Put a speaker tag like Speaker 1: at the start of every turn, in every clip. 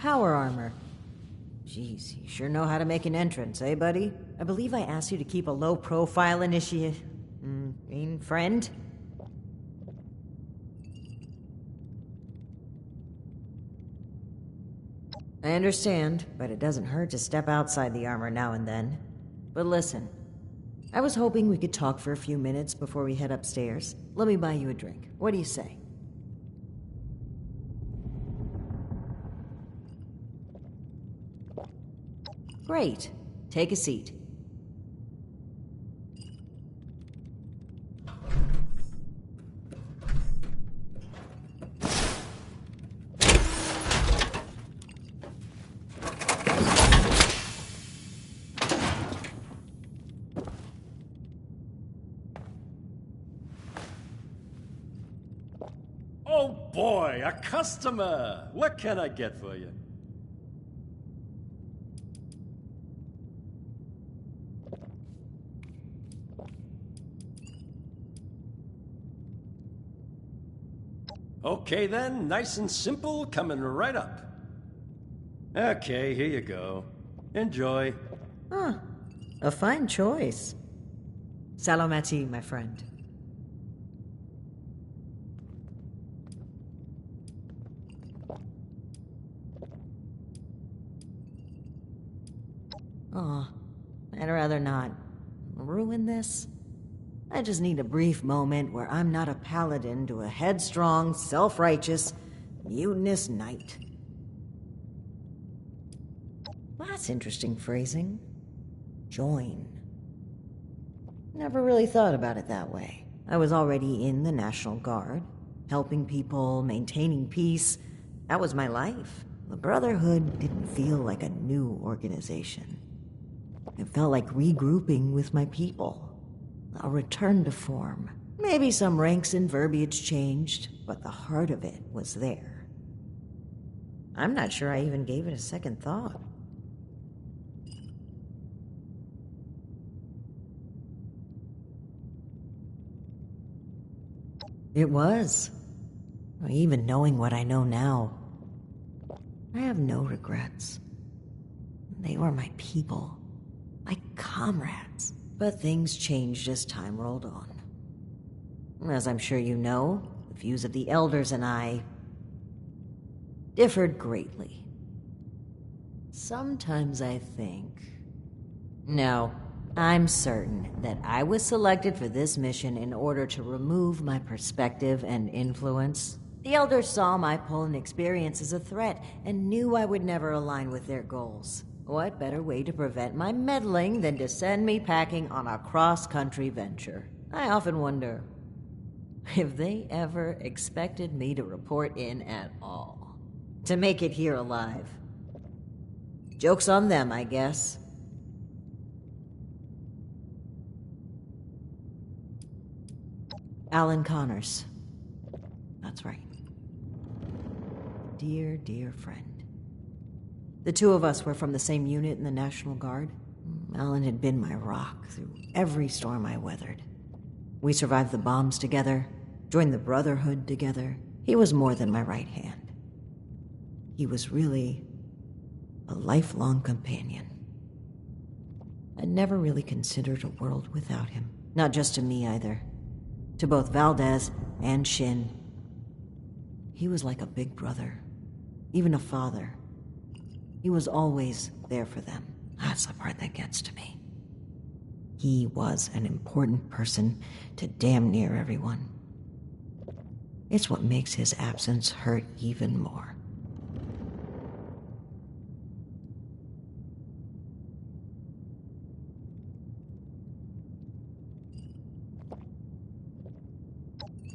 Speaker 1: power armor. Jeez, you sure know how to make an entrance, eh, buddy? I believe I asked you to keep a low profile friend? I understand, but it doesn't hurt to step outside the armor now and then. But listen, I was hoping we could talk for a few minutes before we head upstairs. Let me buy you a drink. What do you say? Great. Take a seat.
Speaker 2: Oh boy, a customer! What can I get for you? Okay then, nice and simple, coming right up. Okay, here you go. Enjoy.
Speaker 1: Huh. A fine choice. Salomati, my friend. Aw, I'd rather not ruin this. I just need a brief moment where I'm not a paladin to a headstrong, self-righteous, mutinous knight. That's interesting phrasing. Join. Never really thought about it that way. I was already in the National Guard, helping people, maintaining peace. That was my life. The Brotherhood didn't feel like a new organization. It felt like regrouping with my people. A return to form. Maybe some ranks and verbiage changed, but the heart of it was there. I'm not sure I even gave it a second thought. It was. Even knowing what I know now, I have no regrets. They were my people, my comrades. But things changed as time rolled on. As I'm sure you know, the views of the elders and I differed greatly. Sometimes I think... No, I'm certain that I was selected for this mission in order to remove my perspective and influence. The elders saw my pull and experience as a threat and knew I would never align with their goals. What better way to prevent my meddling than to send me packing on a cross-country venture? I often wonder if they ever expected me to report in at all. To make it here alive. Joke's on them, I guess. Alan Connors. That's right. Dear, dear friend. The two of us were from the same unit in the National Guard. Alan had been my rock through every storm I weathered. We survived the bombs together, joined the Brotherhood together. He was more than my right hand. He was really a lifelong companion. I'd never really considered a world without him. Not just to me either. To both Valdez and Shin. He was like a big brother, even a father. He was always there for them. That's the part that gets to me. He was an important person to damn near everyone. It's what makes his absence hurt even more.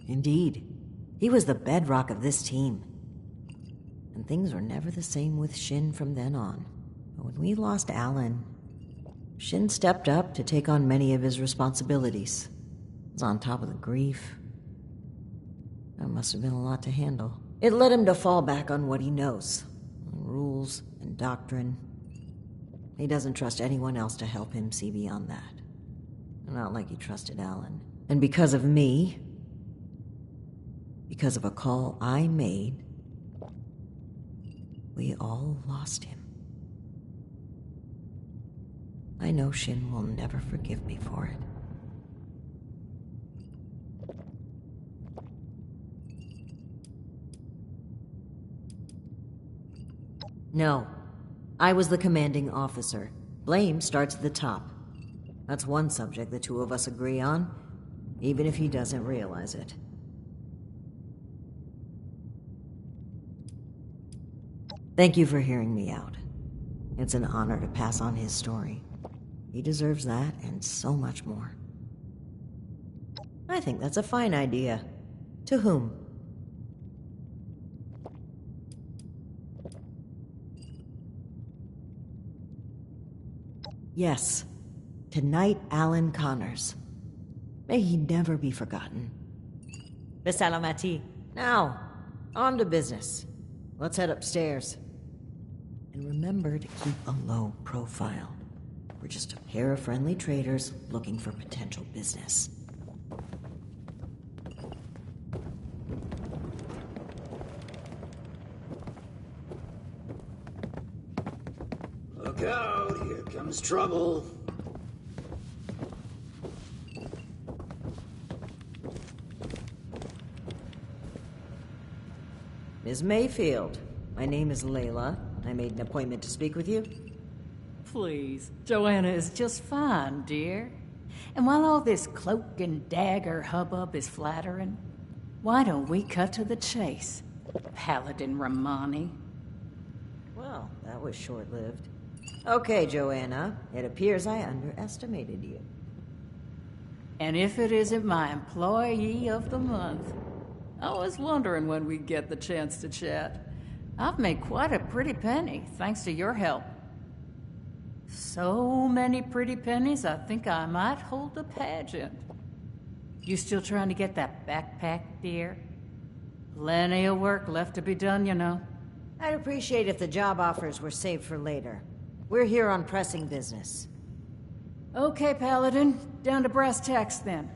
Speaker 1: Indeed, he was the bedrock of this team. And things were never the same with Shin from then on. But when we lost Alan, Shin stepped up to take on many of his responsibilities. He was on top of the grief. That must have been a lot to handle. It led him to fall back on what he knows. Rules and doctrine. He doesn't trust anyone else to help him see beyond that. Not like he trusted Alan. And because of me, because of a call I made, we all lost him. I know Shin will never forgive me for it. No, I was the commanding officer. Blame starts at the top. That's one subject the two of us agree on, even if he doesn't realize it. Thank you for hearing me out. It's an honor to pass on his story. He deserves that and so much more. I think that's a fine idea. To whom? Yes, to Knight Alan Connors. May he never be forgotten. Besalamati. Now, on to business. Let's head upstairs. And remember to keep a low profile. We're just a pair of friendly traders looking for potential business.
Speaker 3: Look out, here comes trouble.
Speaker 1: Ms. Mayfield, my name is Layla. I made an appointment to speak with you.
Speaker 4: Please, Joanna is just fine, dear. And while all this cloak and dagger hubbub is flattering, why don't we cut to the chase, Paladin Romani?
Speaker 1: Well, that was short-lived. Okay, Joanna. It appears I underestimated you.
Speaker 4: And if it isn't my employee of the month, I was wondering when we'd get the chance to chat. I've made quite a pretty penny, thanks to your help. So many pretty pennies, I think I might hold a pageant. You still trying to get that backpack, dear? Plenty of work left to be done, you know.
Speaker 1: I'd appreciate if the job offers were saved for later. We're here on pressing business.
Speaker 4: Okay, Paladin, down to brass tacks then.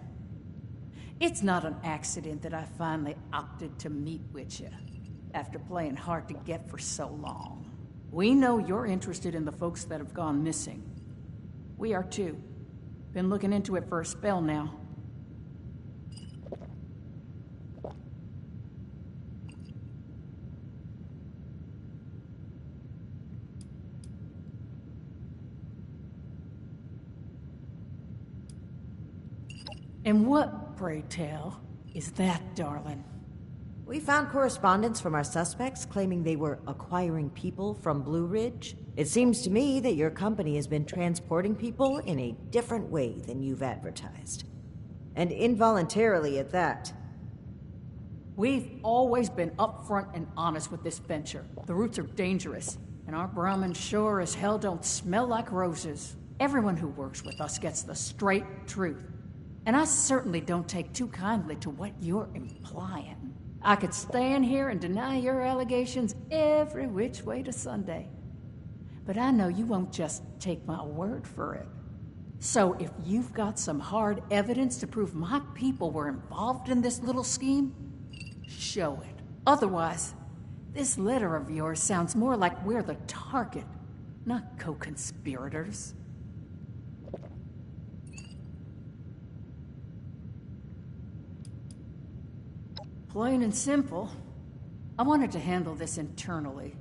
Speaker 4: It's not an accident that I finally opted to meet with you, after playing hard to get for so long. We know you're interested in the folks that have gone missing. We are too. Been looking into it for a spell now. And what, pray tell, is that, darling?
Speaker 1: We found correspondence from our suspects claiming they were acquiring people from Blue Ridge. It seems to me that your company has been transporting people in a different way than you've advertised. And involuntarily at that.
Speaker 4: We've always been upfront and honest with this venture. The routes are dangerous, and our Brahmin sure as hell don't smell like roses. Everyone who works with us gets the straight truth. And I certainly don't take too kindly to what you're implying. I could stand here and deny your allegations every which way to Sunday. But I know you won't just take my word for it. So if you've got some hard evidence to prove my people were involved in this little scheme, show it. Otherwise, this letter of yours sounds more like we're the target, not co-conspirators. Plain and simple, I wanted to handle this internally.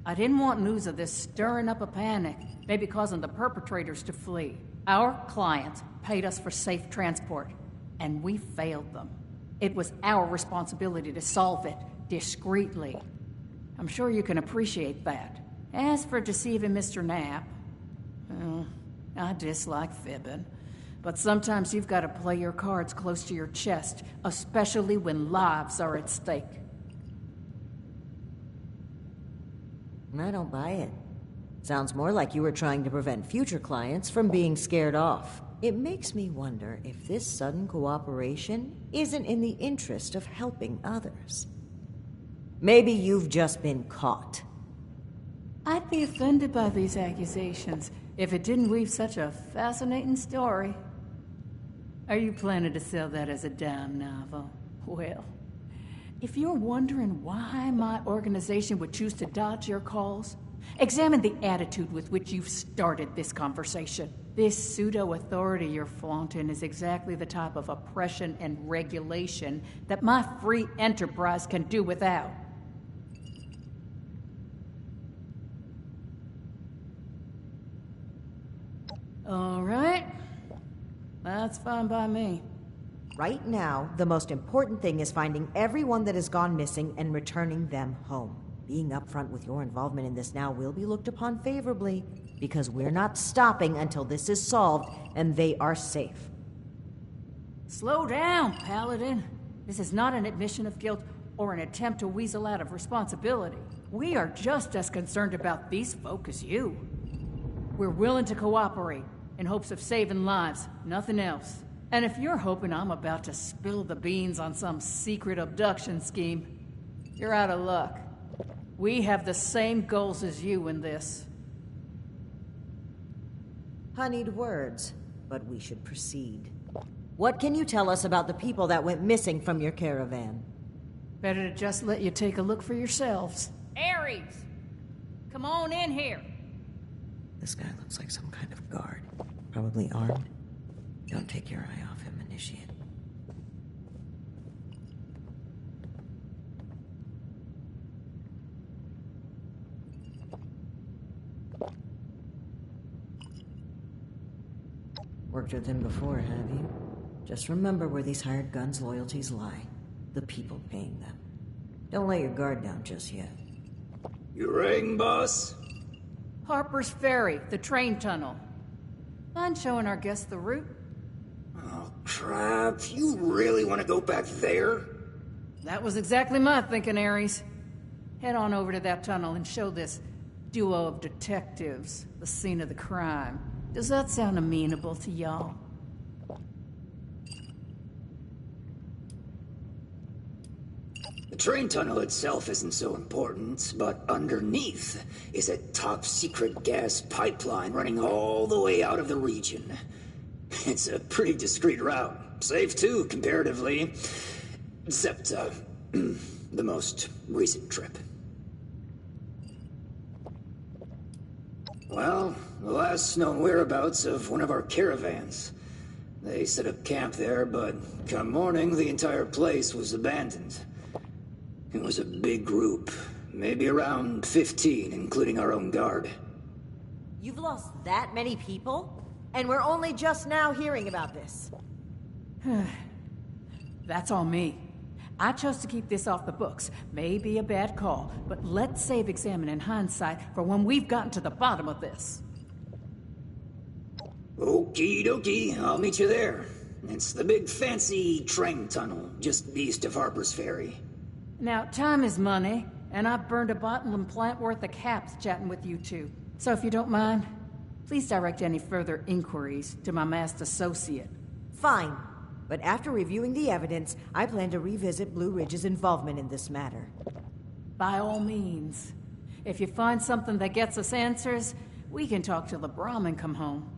Speaker 4: I didn't want news of this stirring up a panic, maybe causing the perpetrators to flee. Our clients paid us for safe transport, and we failed them. It was our responsibility to solve it discreetly. I'm sure you can appreciate that. As for deceiving Mr. Knapp, I dislike fibbing. But sometimes you've got to play your cards close to your chest, especially when lives are at stake.
Speaker 1: I don't buy it. Sounds more like you were trying to prevent future clients from being scared off. It makes me wonder if this sudden cooperation isn't in the interest of helping others. Maybe you've just been caught.
Speaker 4: I'd be offended by these accusations if it didn't weave such a fascinating story. Are you planning to sell that as a dime novel? Well, If you're wondering why my organization would choose to dodge your calls, examine the attitude with which you've started this conversation. This pseudo-authority you're flaunting is exactly the type of oppression and regulation that my free enterprise can do without. All right. That's fine by me.
Speaker 1: Right now, the most important thing is finding everyone that has gone missing and returning them home. Being upfront with your involvement in this now will be looked upon favorably, because we're not stopping until this is solved and they are safe.
Speaker 4: Slow down, Paladin. This is not an admission of guilt or an attempt to weasel out of responsibility. We are just as concerned about these folk as you. We're willing to cooperate in hopes of saving lives, nothing else. And if you're hoping I'm about to spill the beans on some secret abduction scheme, you're out of luck. We have the same goals as you in this.
Speaker 1: Honeyed words, but we should proceed. What can you tell us about the people that went missing from your caravan?
Speaker 4: Better to just let you take a look for yourselves. Ares! Come on in here!
Speaker 1: This guy looks like some kind of guard. Probably armed. Don't take your eye off him, Initiate. Worked with him before, have you? Just remember where these hired guns' loyalties lie. The people paying them. Don't let your guard down just yet.
Speaker 3: You ring, boss?
Speaker 4: Harper's Ferry, the train tunnel. Mind showing our guests the route?
Speaker 3: Oh, crap. You really want to go back there?
Speaker 4: That was exactly my thinking, Ares. Head on over to that tunnel and show this duo of detectives the scene of the crime. Does that sound amenable to y'all?
Speaker 3: The train tunnel itself isn't so important, but underneath is a top-secret gas pipeline running all the way out of the region. It's a pretty discreet route. Safe, too, comparatively. Except, the most recent trip. Well, the last known whereabouts of one of our caravans. They set up camp there, but come morning, the entire place was abandoned. It was a big group, maybe around 15, including our own guard.
Speaker 1: You've lost that many people? And we're only just now hearing about this.
Speaker 4: That's on me. I chose to keep this off the books. May be a bad call, but let's save examining hindsight for when we've gotten to the bottom of this.
Speaker 3: Okie dokie, I'll meet you there. It's the big fancy train tunnel just east of Harper's Ferry.
Speaker 4: Now, time is money, and I've burned a bottling plant worth of caps chatting with you two. So if you don't mind, please direct any further inquiries to my masked associate.
Speaker 1: Fine. But after reviewing the evidence, I plan to revisit Blue Ridge's involvement in this matter.
Speaker 4: By all means. If you find something that gets us answers, we can talk till the Brahmin come home.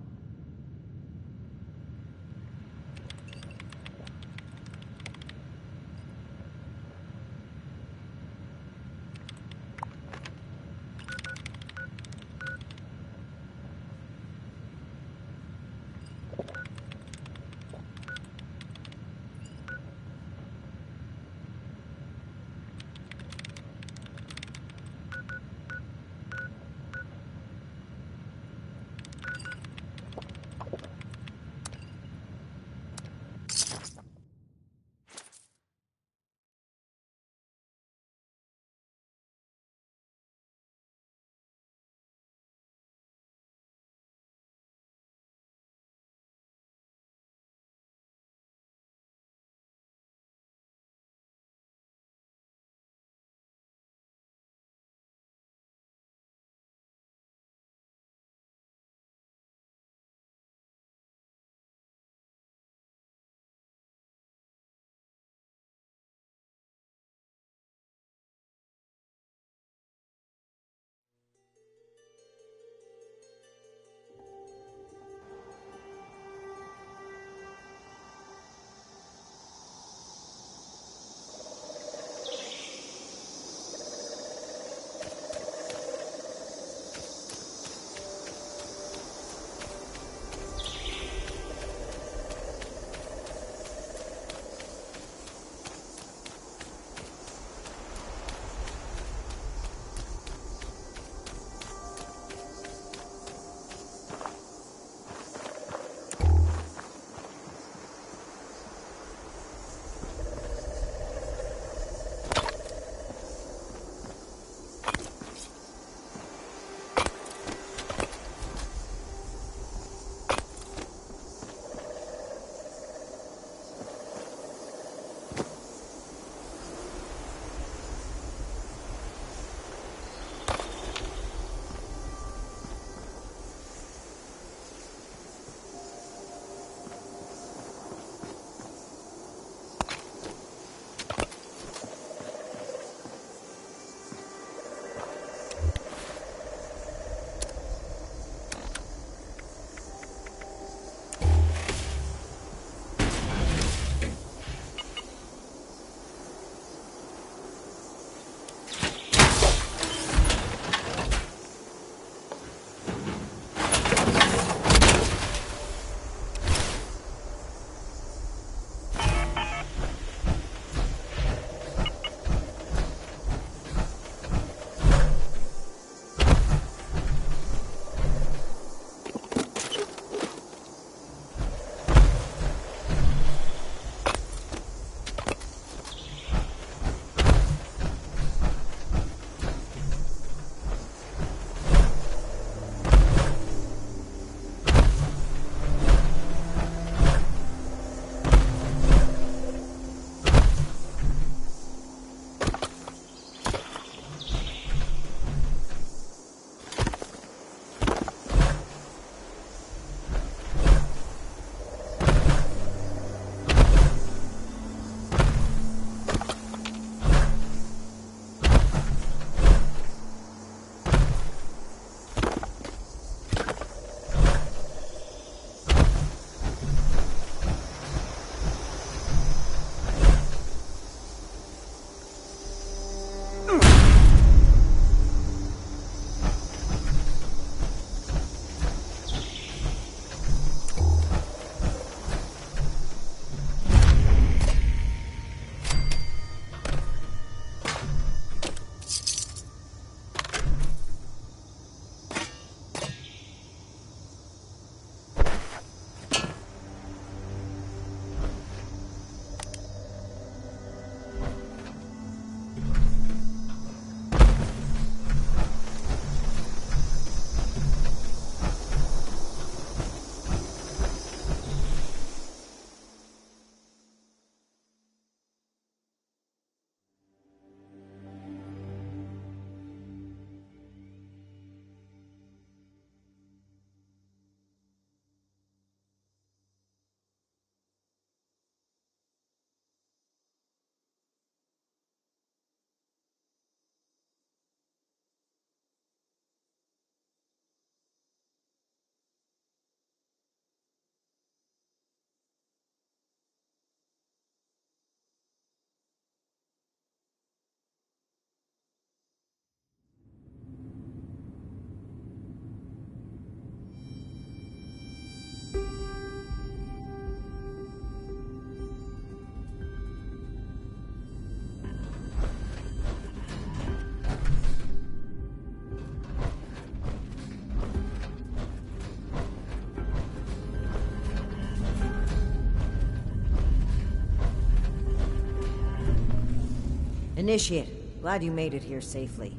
Speaker 1: Initiate, glad you made it here safely.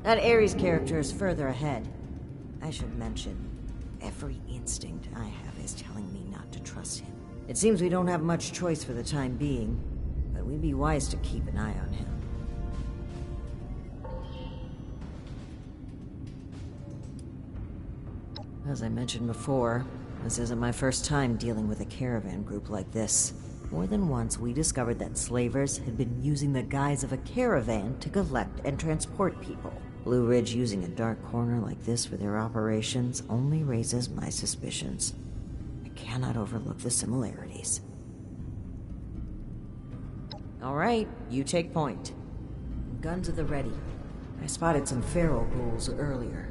Speaker 1: That Ares character is further ahead. I should mention, every instinct I have is telling me not to trust him. It seems we don't have much choice for the time being, but we'd be wise to keep an eye on him. As I mentioned before, this isn't my first time dealing with a caravan group like this. More than once, we discovered that slavers had been using the guise of a caravan to collect and transport people. Blue Ridge using a dark corner like this for their operations only raises my suspicions. I cannot overlook the similarities. All right, you take point. Guns at the ready. I spotted some feral ghouls earlier.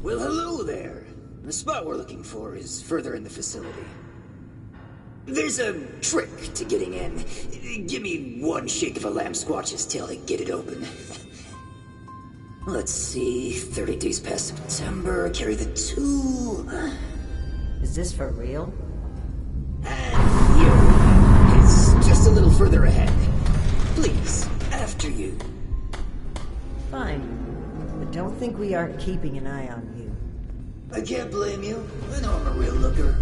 Speaker 3: Well, hello there. The spot we're looking for is further in the facility. There's a trick to getting in. Give me one shake of a lamb squatch's tail to get it open. Let's see, 30 days past September, carry the 2.
Speaker 1: Is this for real?
Speaker 3: And here, it's just a little further ahead. Please, after you.
Speaker 1: Fine. But don't think we aren't keeping an eye on you.
Speaker 3: I can't blame you. I know I'm a real looker.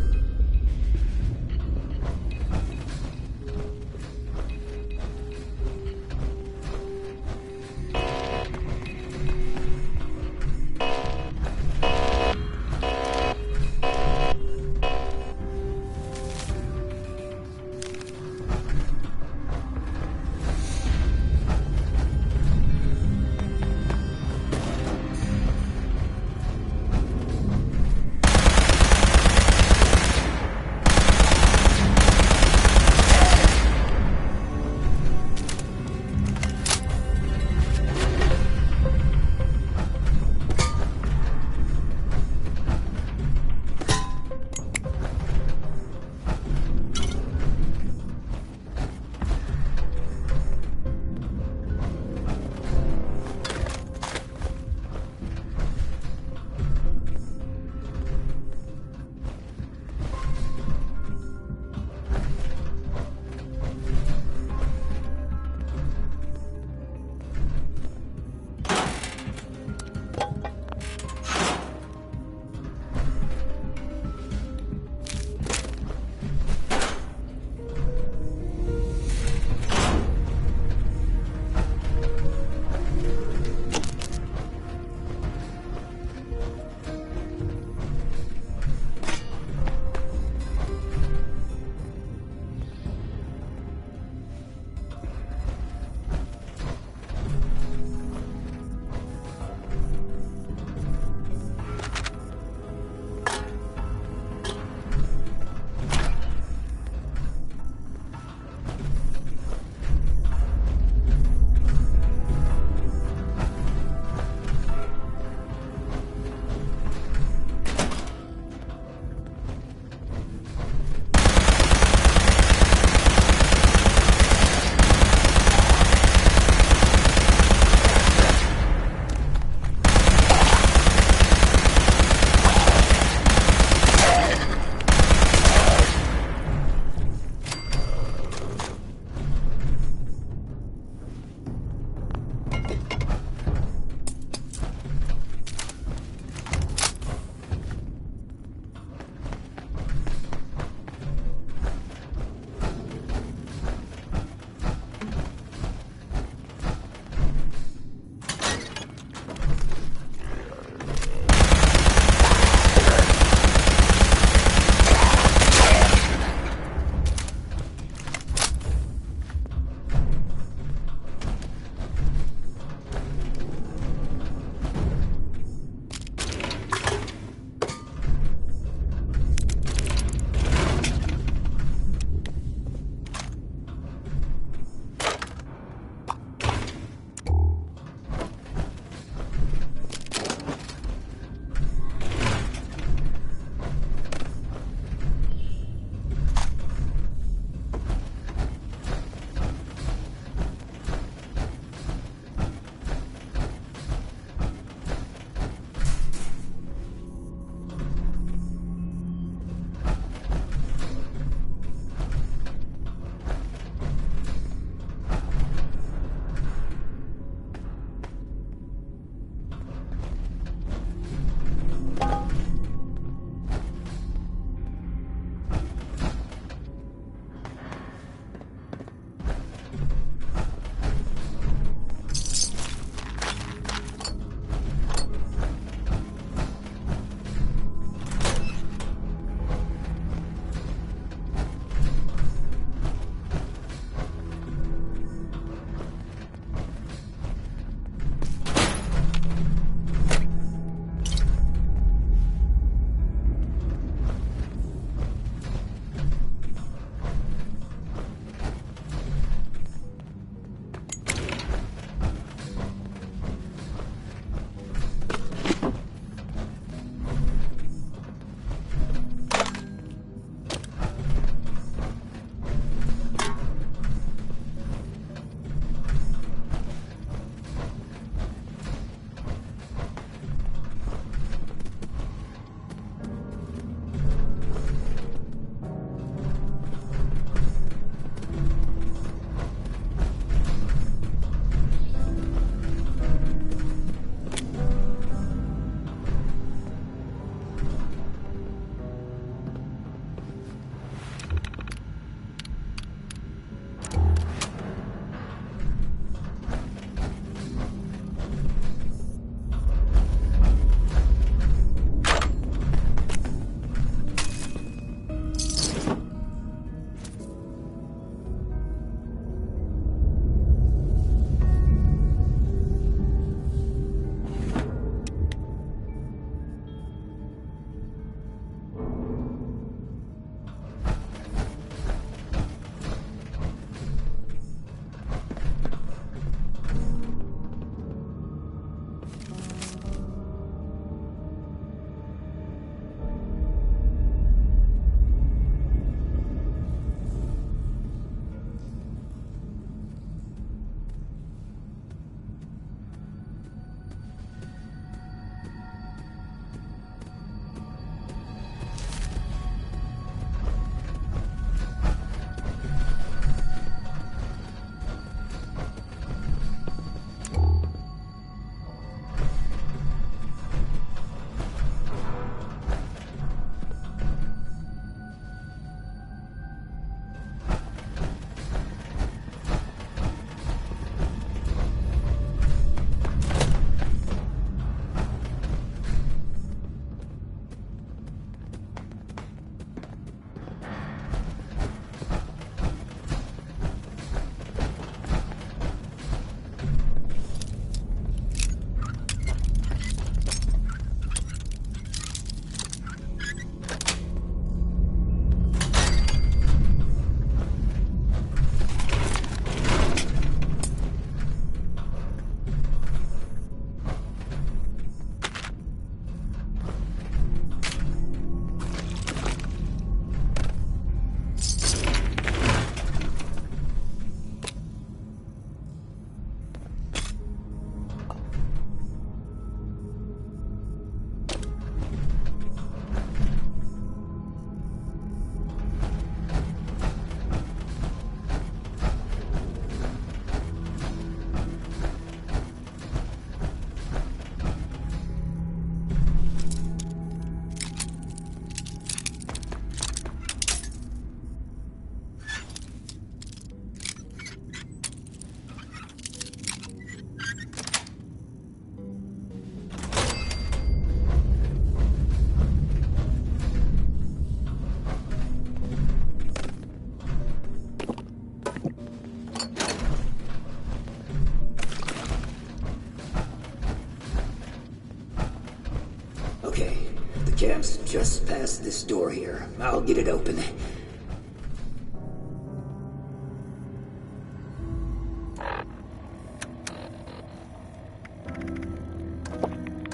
Speaker 3: Camp's just past this door here. I'll get it open.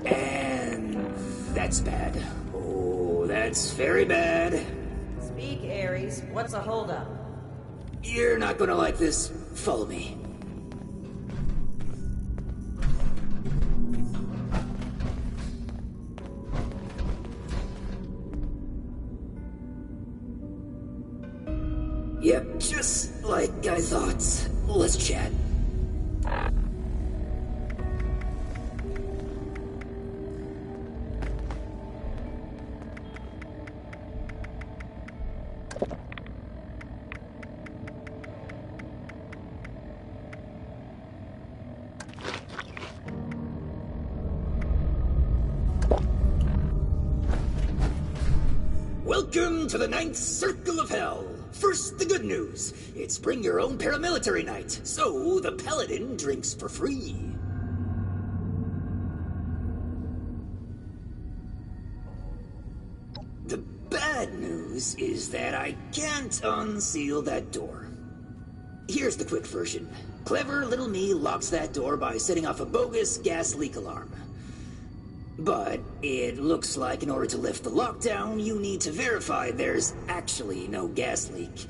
Speaker 3: And that's bad. Oh, that's very bad.
Speaker 1: Speak, Ares. What's the holdup?
Speaker 3: You're not gonna like this. Follow me. Yep, just like I thought. Let's chat. Welcome to the Ninth Circle of Hell. First, the good news. It's bring your own paramilitary night, so the paladin drinks for free. The bad news is that I can't unseal that door. Here's the quick version. Clever little me locks that door by setting off a bogus gas leak alarm. But it looks like in order to lift the lockdown, you need to verify there's actually no gas leak.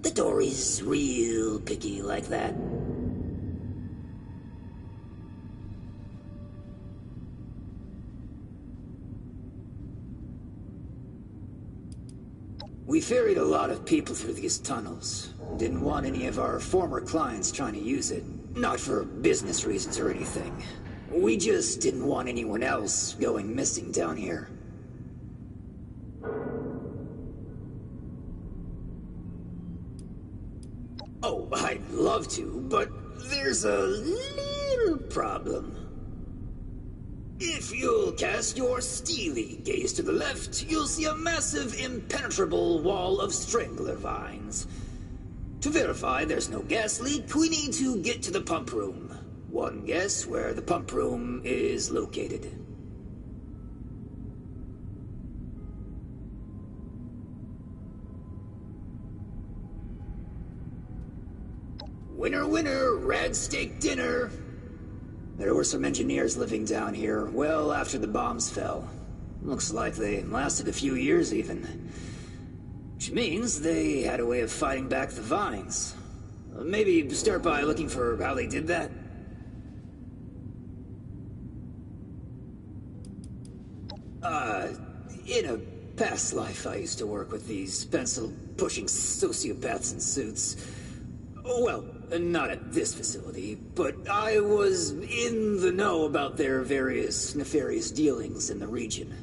Speaker 3: The door is real picky like that. We ferried a lot of people through these tunnels. Didn't want any of our former clients trying to use it. Not for business reasons or anything. We just didn't want anyone else going missing down here. Oh, I'd love to, but there's a little problem. If you'll cast your steely gaze to the left, you'll see a massive, impenetrable wall of strangler vines. To verify there's no gas leak, we need to get to the pump room. One guess where the pump room is located. Winner, winner, rad steak dinner. There were some engineers living down here well after the bombs fell. Looks like they lasted a few years even. Which means they had a way of fighting back the vines. Maybe start by looking for how they did that. In a past life, I used to work with these pencil-pushing sociopaths in suits. Well, not at this facility, but I was in the know about their various nefarious dealings in the region.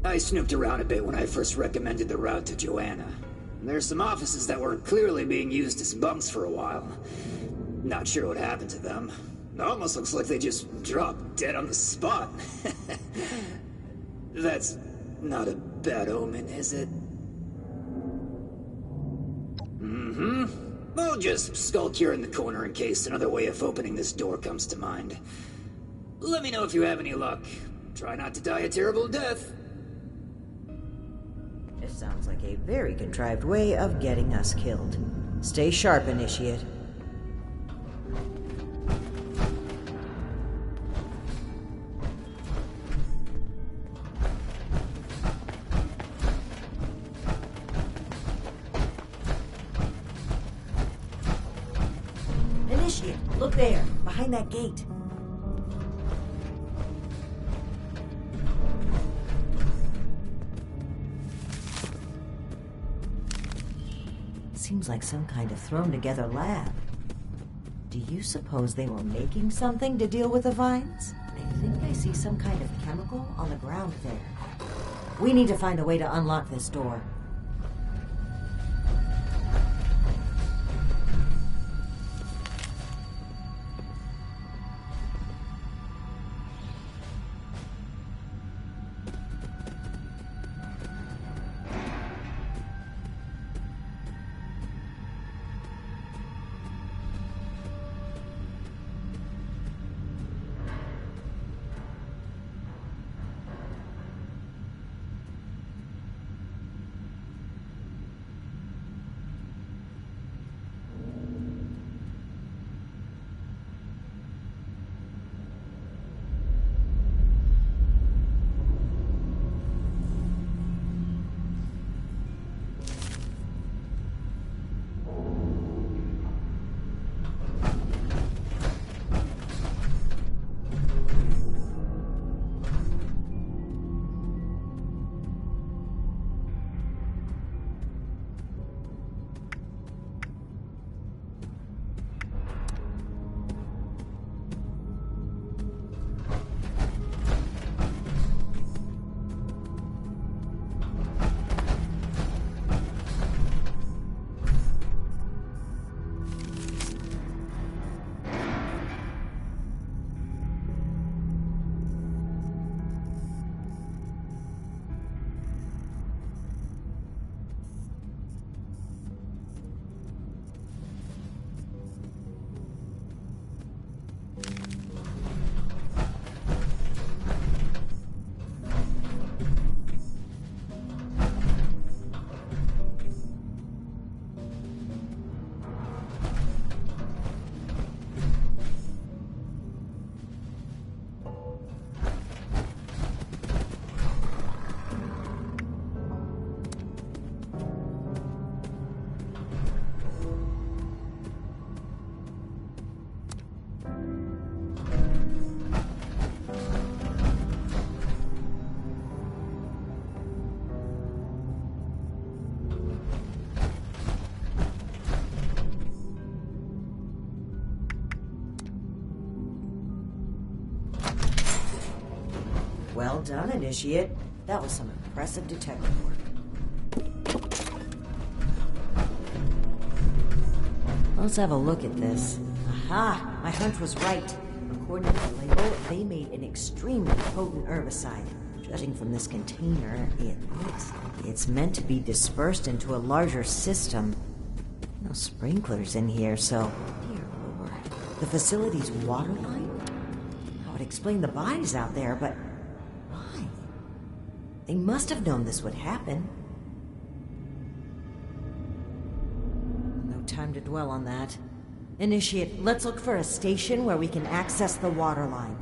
Speaker 3: I snooped around a bit when I first recommended the route to Joanna. There's some offices that were clearly being used as bunks for a while. Not sure what happened to them. It almost looks like they just dropped dead on the spot. That's not a bad omen, is it? Mm-hmm. I'll just skulk here in the corner in case another way of opening this door comes to mind. Let me know if you have any luck. Try not to die a terrible death.
Speaker 1: This sounds like a very contrived way of getting us killed. Stay sharp, Initiate. Initiate, look there, behind that gate. Seems like some kind of thrown-together lab. Do you suppose they were making something to deal with the vines? I think I see some kind of chemical on the ground there. We need to find a way to unlock this door. done, Initiate. That was some impressive detective work. Let's have a look at this. Aha! My hunch was right. According to the label, they made an extremely potent herbicide. Judging from this container, it looks like it's meant to be dispersed into a larger system. No sprinklers in here, so... Dear Lord. The facility's water line? I would explain the bodies out there, but... why? They must have known this would happen. No time to dwell on that. Initiate, let's look for a station where we can access the water line.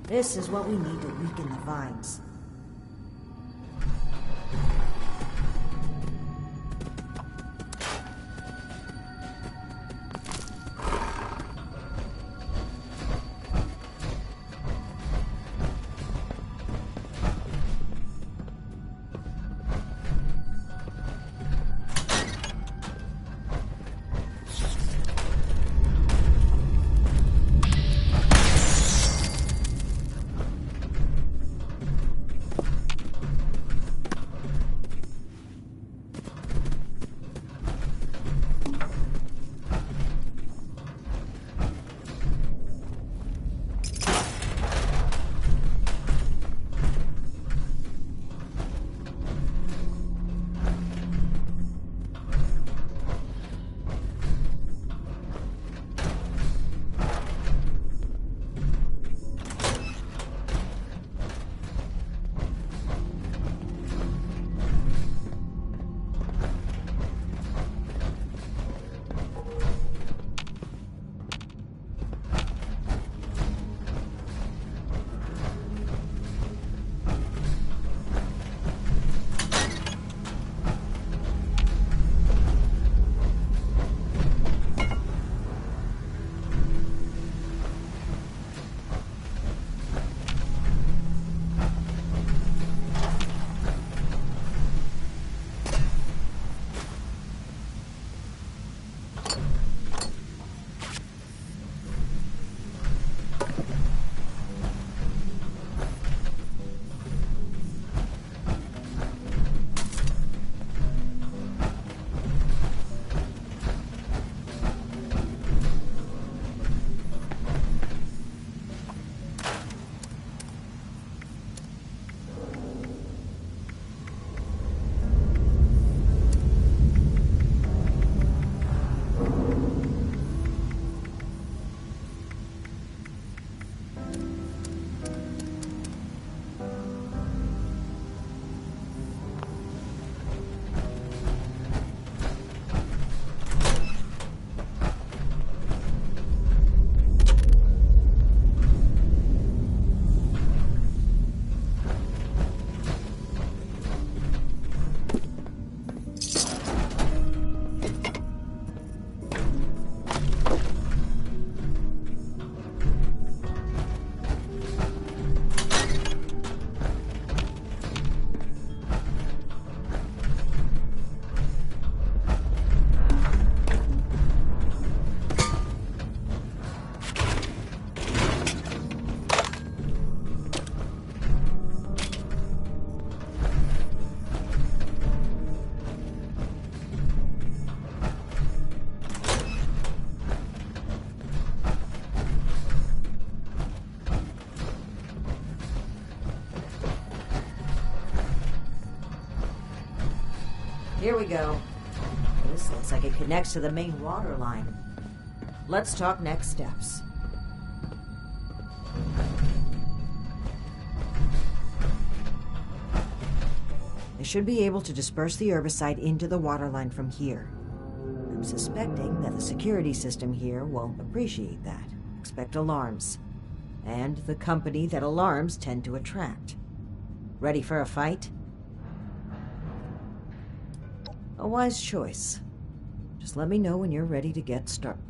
Speaker 1: This is what we need to weaken the vines. Here we go. This looks like it connects to the main water line. Let's talk next steps. I should be able to disperse the herbicide into the water line from here. I'm suspecting that the security system here won't appreciate that. Expect alarms. And the company that alarms tend to attract. Ready for a fight? A wise choice. Just let me know when you're ready to get started.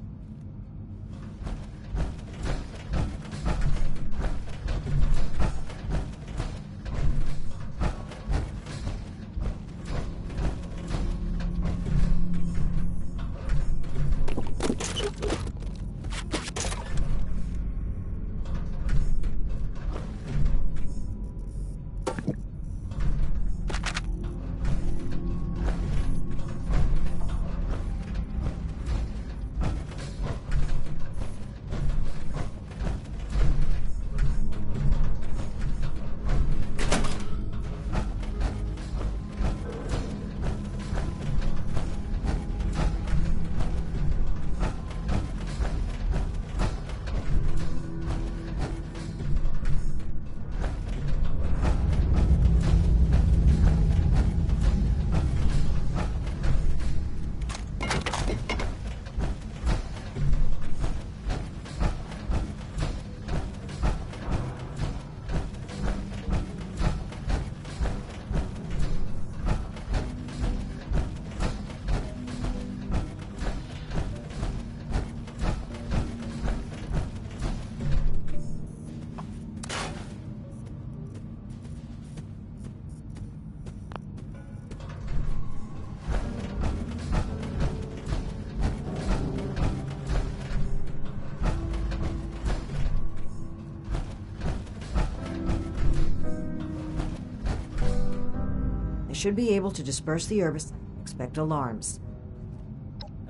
Speaker 1: should be able to disperse the herbicides. Expect alarms.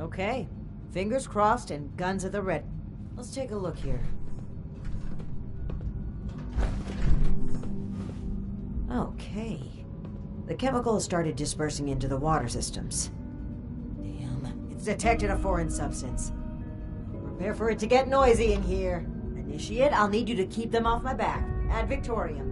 Speaker 1: Okay. Fingers crossed and guns at the ready. Let's take a look here. Okay. The chemical has started dispersing into the water systems. Damn. It's detected a foreign substance. Prepare for it to get noisy in here. Initiate, I'll need you to keep them off my back. Ad Victorium.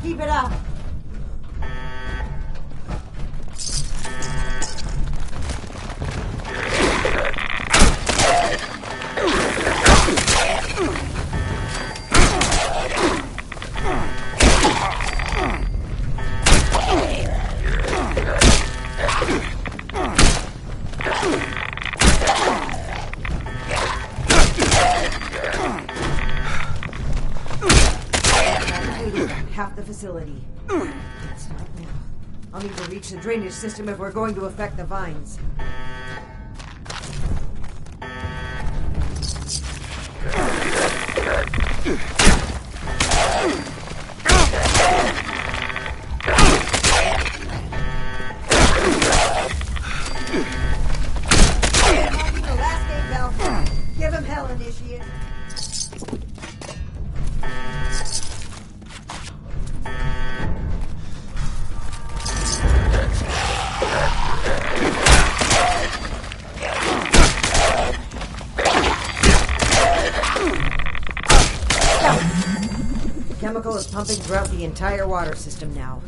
Speaker 1: Keep it up! Half the facility. Let's start now. I'll need to reach the drainage system if we're going to affect the vines. The last gate bell. Give him hell, Initiate. Chemical is pumping throughout the entire water system now.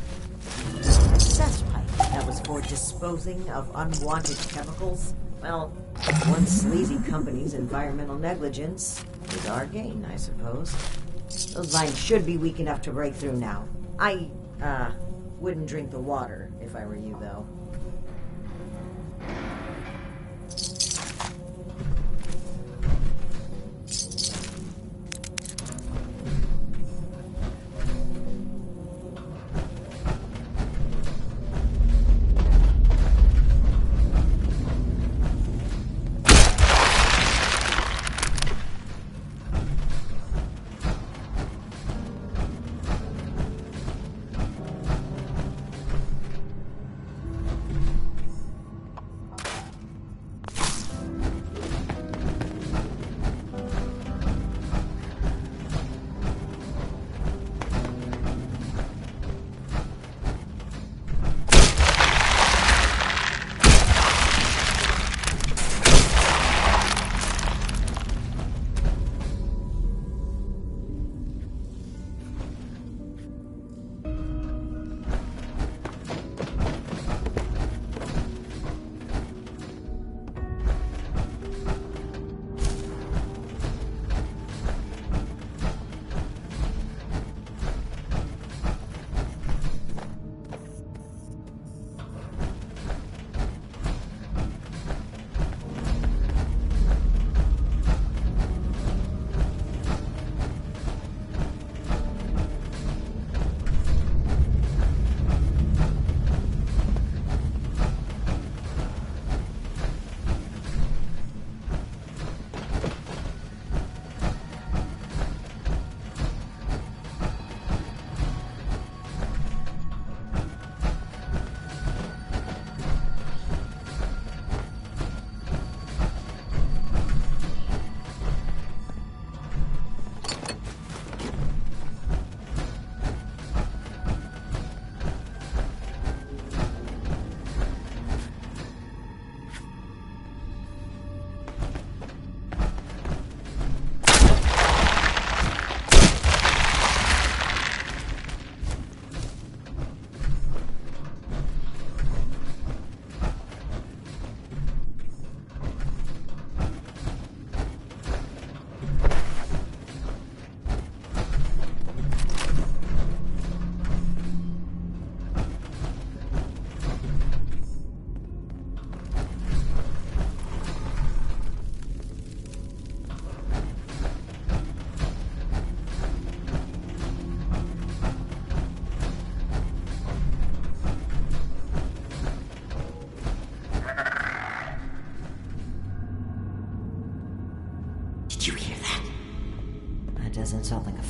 Speaker 1: Cess pipe that was for disposing of unwanted chemicals. Well, one sleazy company's environmental negligence is our gain, I suppose. Those vines should be weak enough to break through now. I, wouldn't drink the water if I were you, though.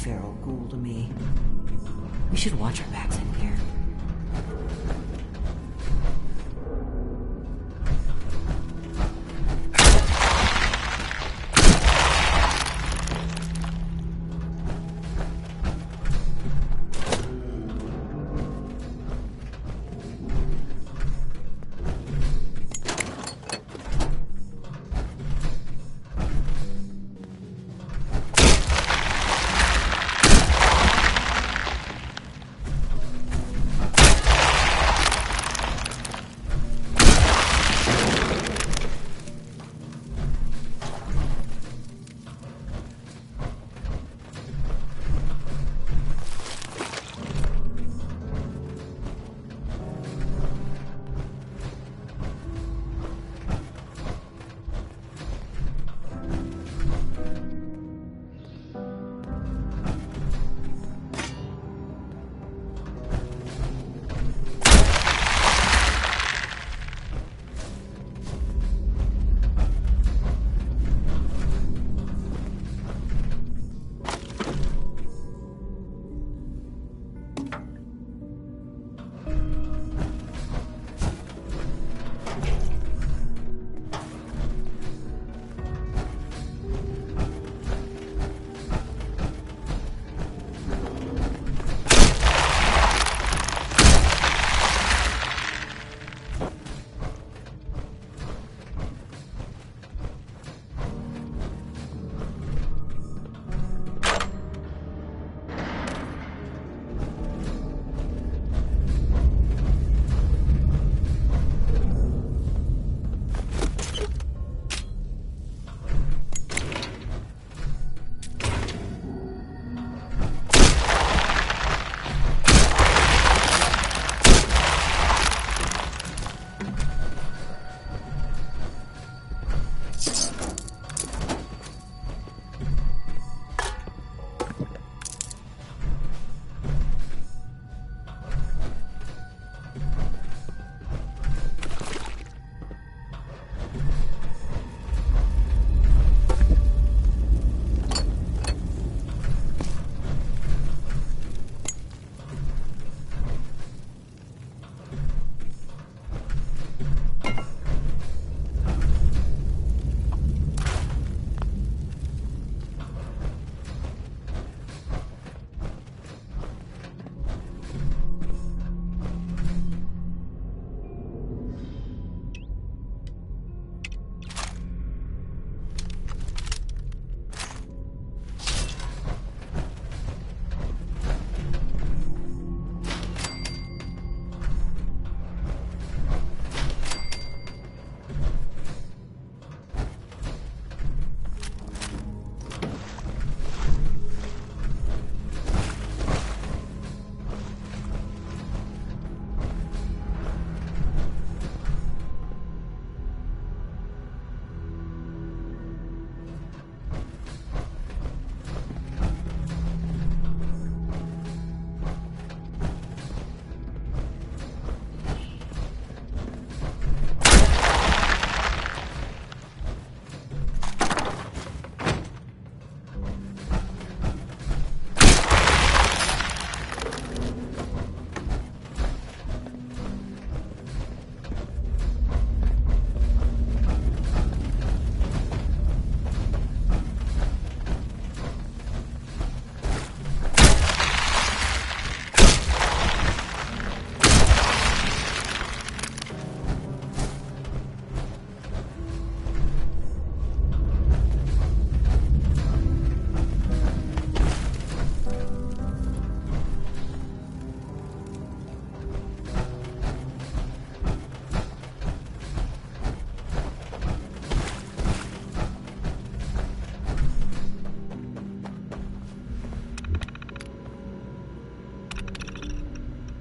Speaker 1: feral ghoul to me. We should watch our backs in here.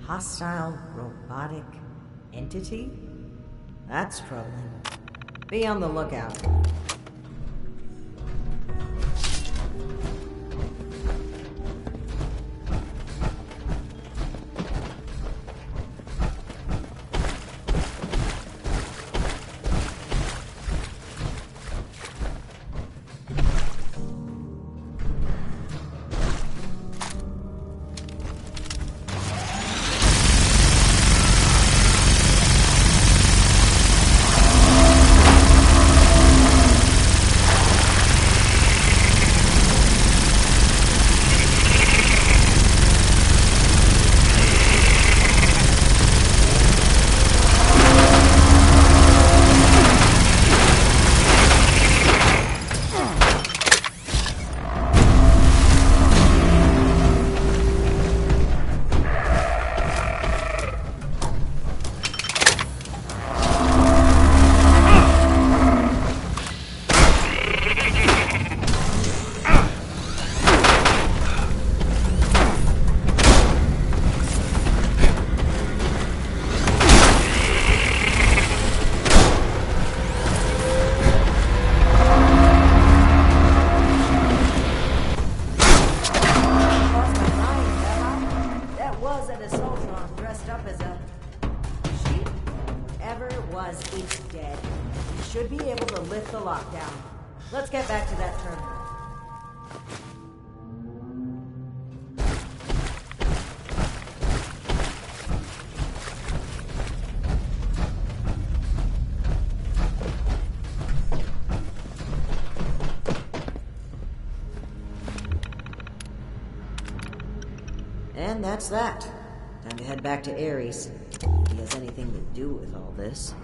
Speaker 1: Hostile robotic entity? That's troubling. Be on the lookout. was at a Soltron dressed up as a sheep. Whoever it was is dead. We should be able to lift the lockdown. Let's get back to that terminal. And that's that. Time to head back to Ares. If he has anything to do with all this.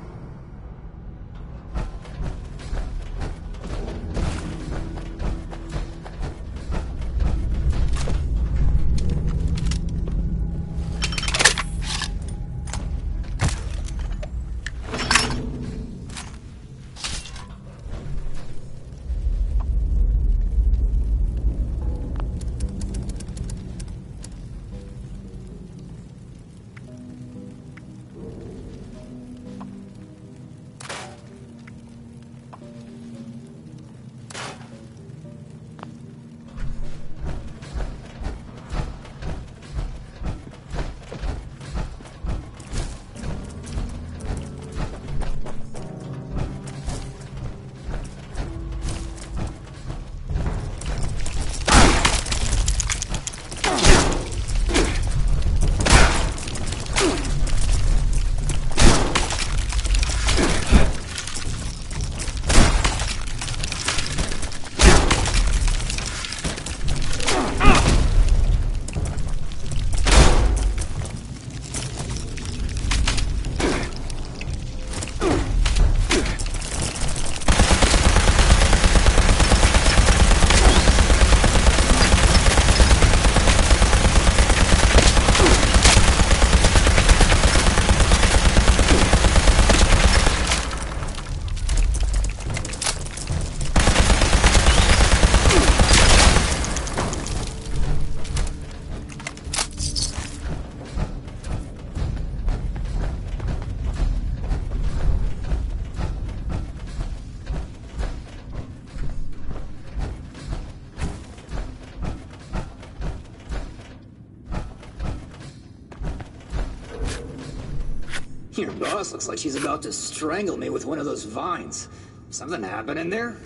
Speaker 3: Your boss looks like she's about to strangle me with one of those vines. Something happening there?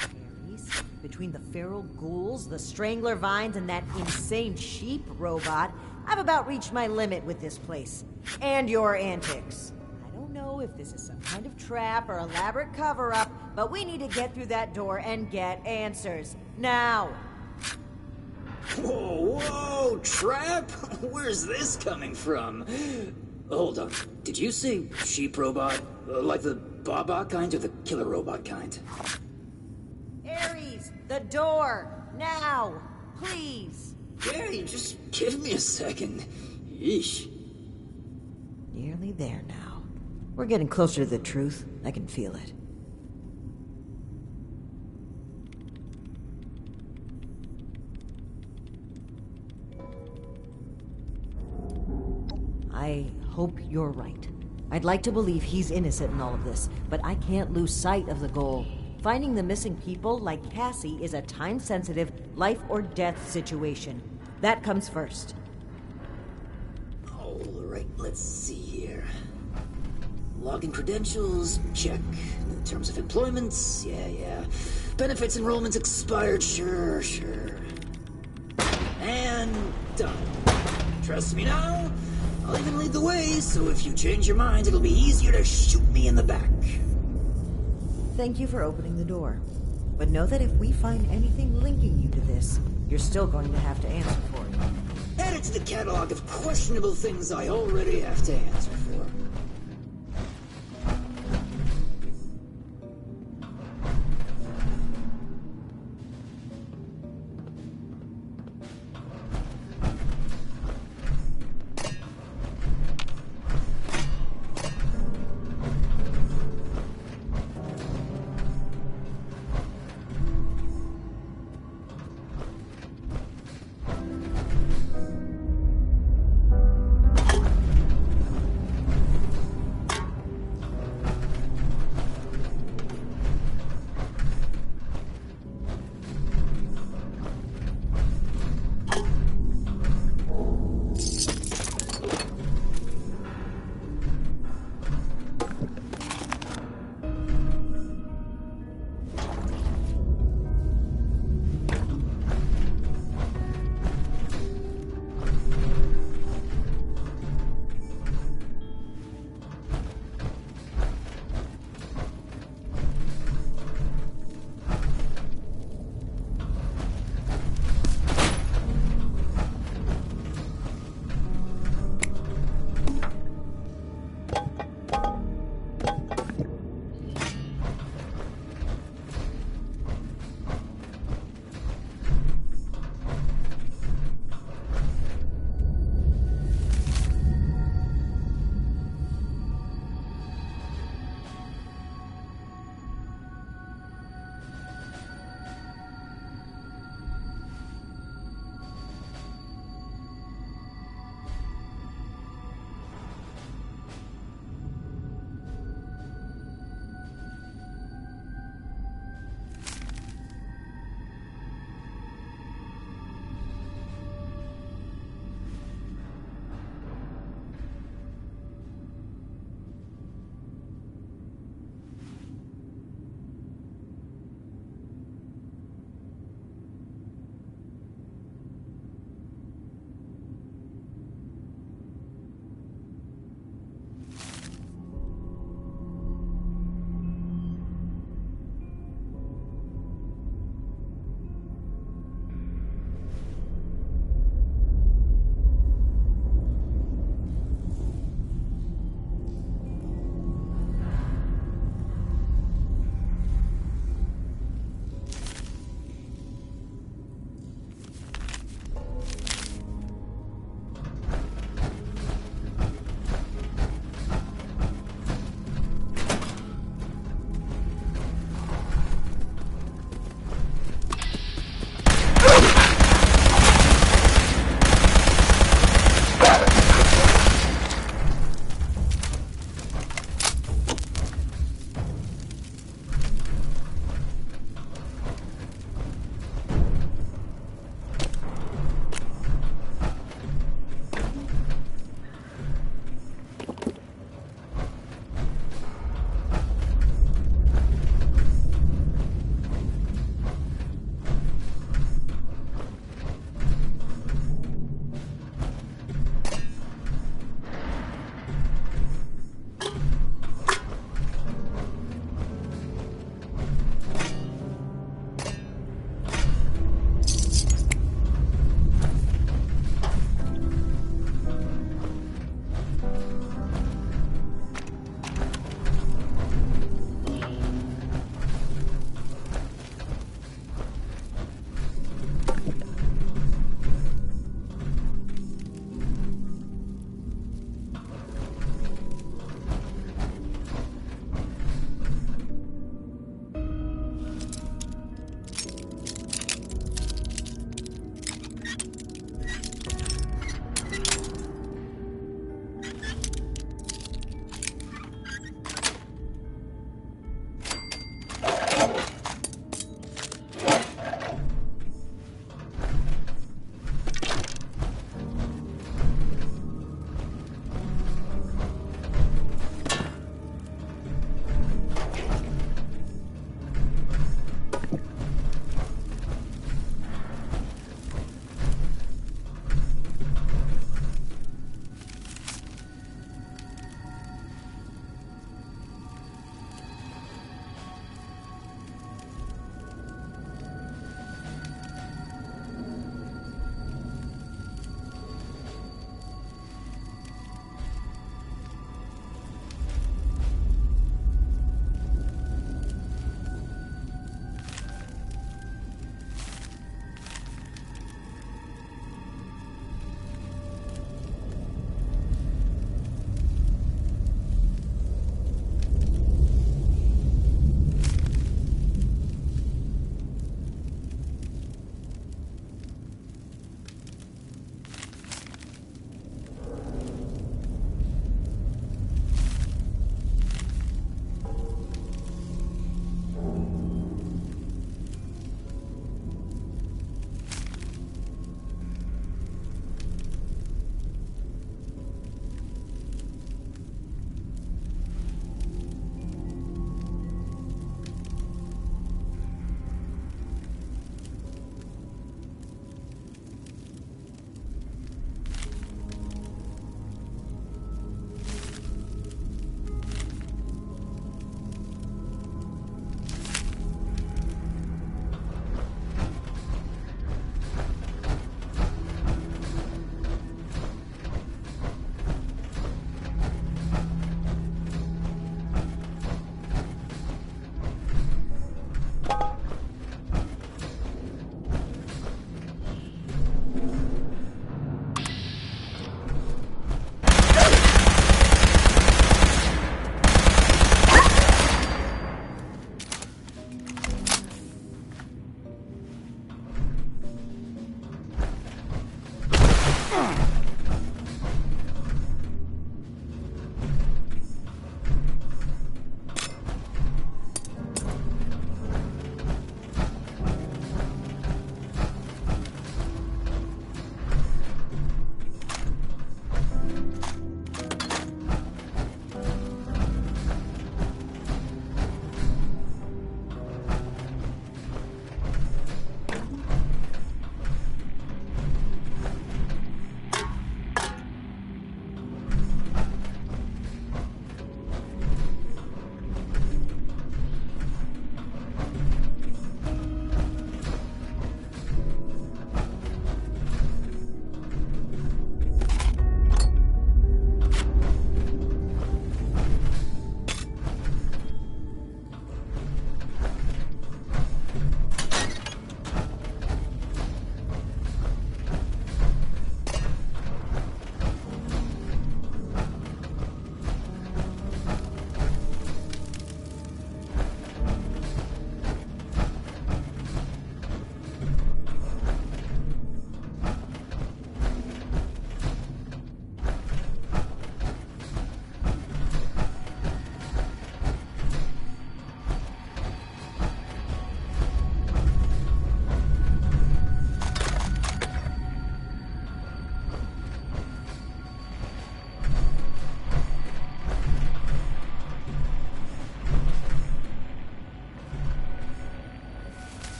Speaker 1: Ares, between the feral ghouls, the strangler vines, and that insane sheep robot, I've about reached my limit with this place. And your antics. I don't know if this is some kind of trap or elaborate cover-up, but we need to get through that door and get answers. Now!
Speaker 3: Whoa, whoa, trap? Where's this coming from? Hold on, did you say sheep robot? Like the Baba kind or the killer robot kind?
Speaker 1: Ares, the door! Now! Please!
Speaker 3: Hey, just give me a second. Yeesh.
Speaker 1: Nearly there now. We're getting closer to the truth. I can feel it. I hope you're right. I'd like to believe he's innocent in all of this, but I can't lose sight of the goal. Finding the missing people, like Cassie, is a time-sensitive, life-or-death situation. That comes first.
Speaker 3: All right, let's see here. Login credentials, check. New terms of employment, yeah. Benefits enrollments expired, sure. And done. Trust me now? I'll even lead the way, so if you change your mind, it'll be easier to shoot me in the back.
Speaker 1: Thank you for opening the door. But know that if we find anything linking you to this, you're still going to have to answer for it.
Speaker 3: Add it to the catalog of questionable things I already have to answer for.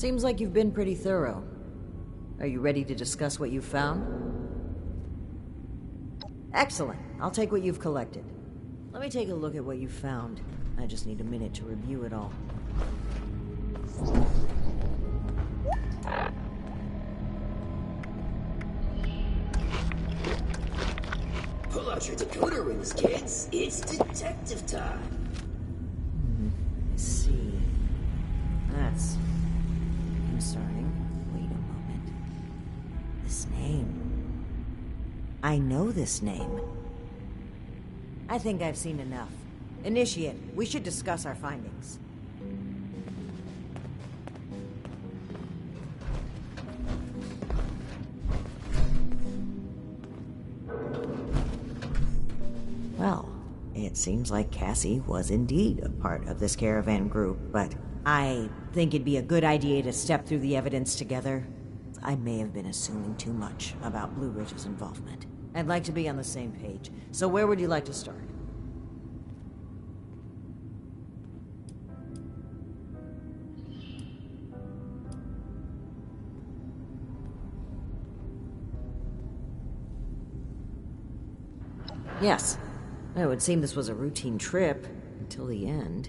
Speaker 1: Seems like you've been pretty thorough. Are you ready to discuss what you've found? Excellent. I'll take what you've collected. Let me take a look at what you found. I just need a minute to review it all.
Speaker 3: Pull out your decoder rings, kids. It's detective time.
Speaker 1: Let's see. That's concerning. Wait a moment. This name. I know this name. I think I've seen enough. Initiate, we should discuss our findings. Well, it seems like Cassie was indeed a part of this caravan group, but I think it'd be a good idea to step through the evidence together. I may have been assuming too much about Blue Ridge's involvement. I'd like to be on the same page, so where would you like to start? Yes. It would seem this was a routine trip until the end.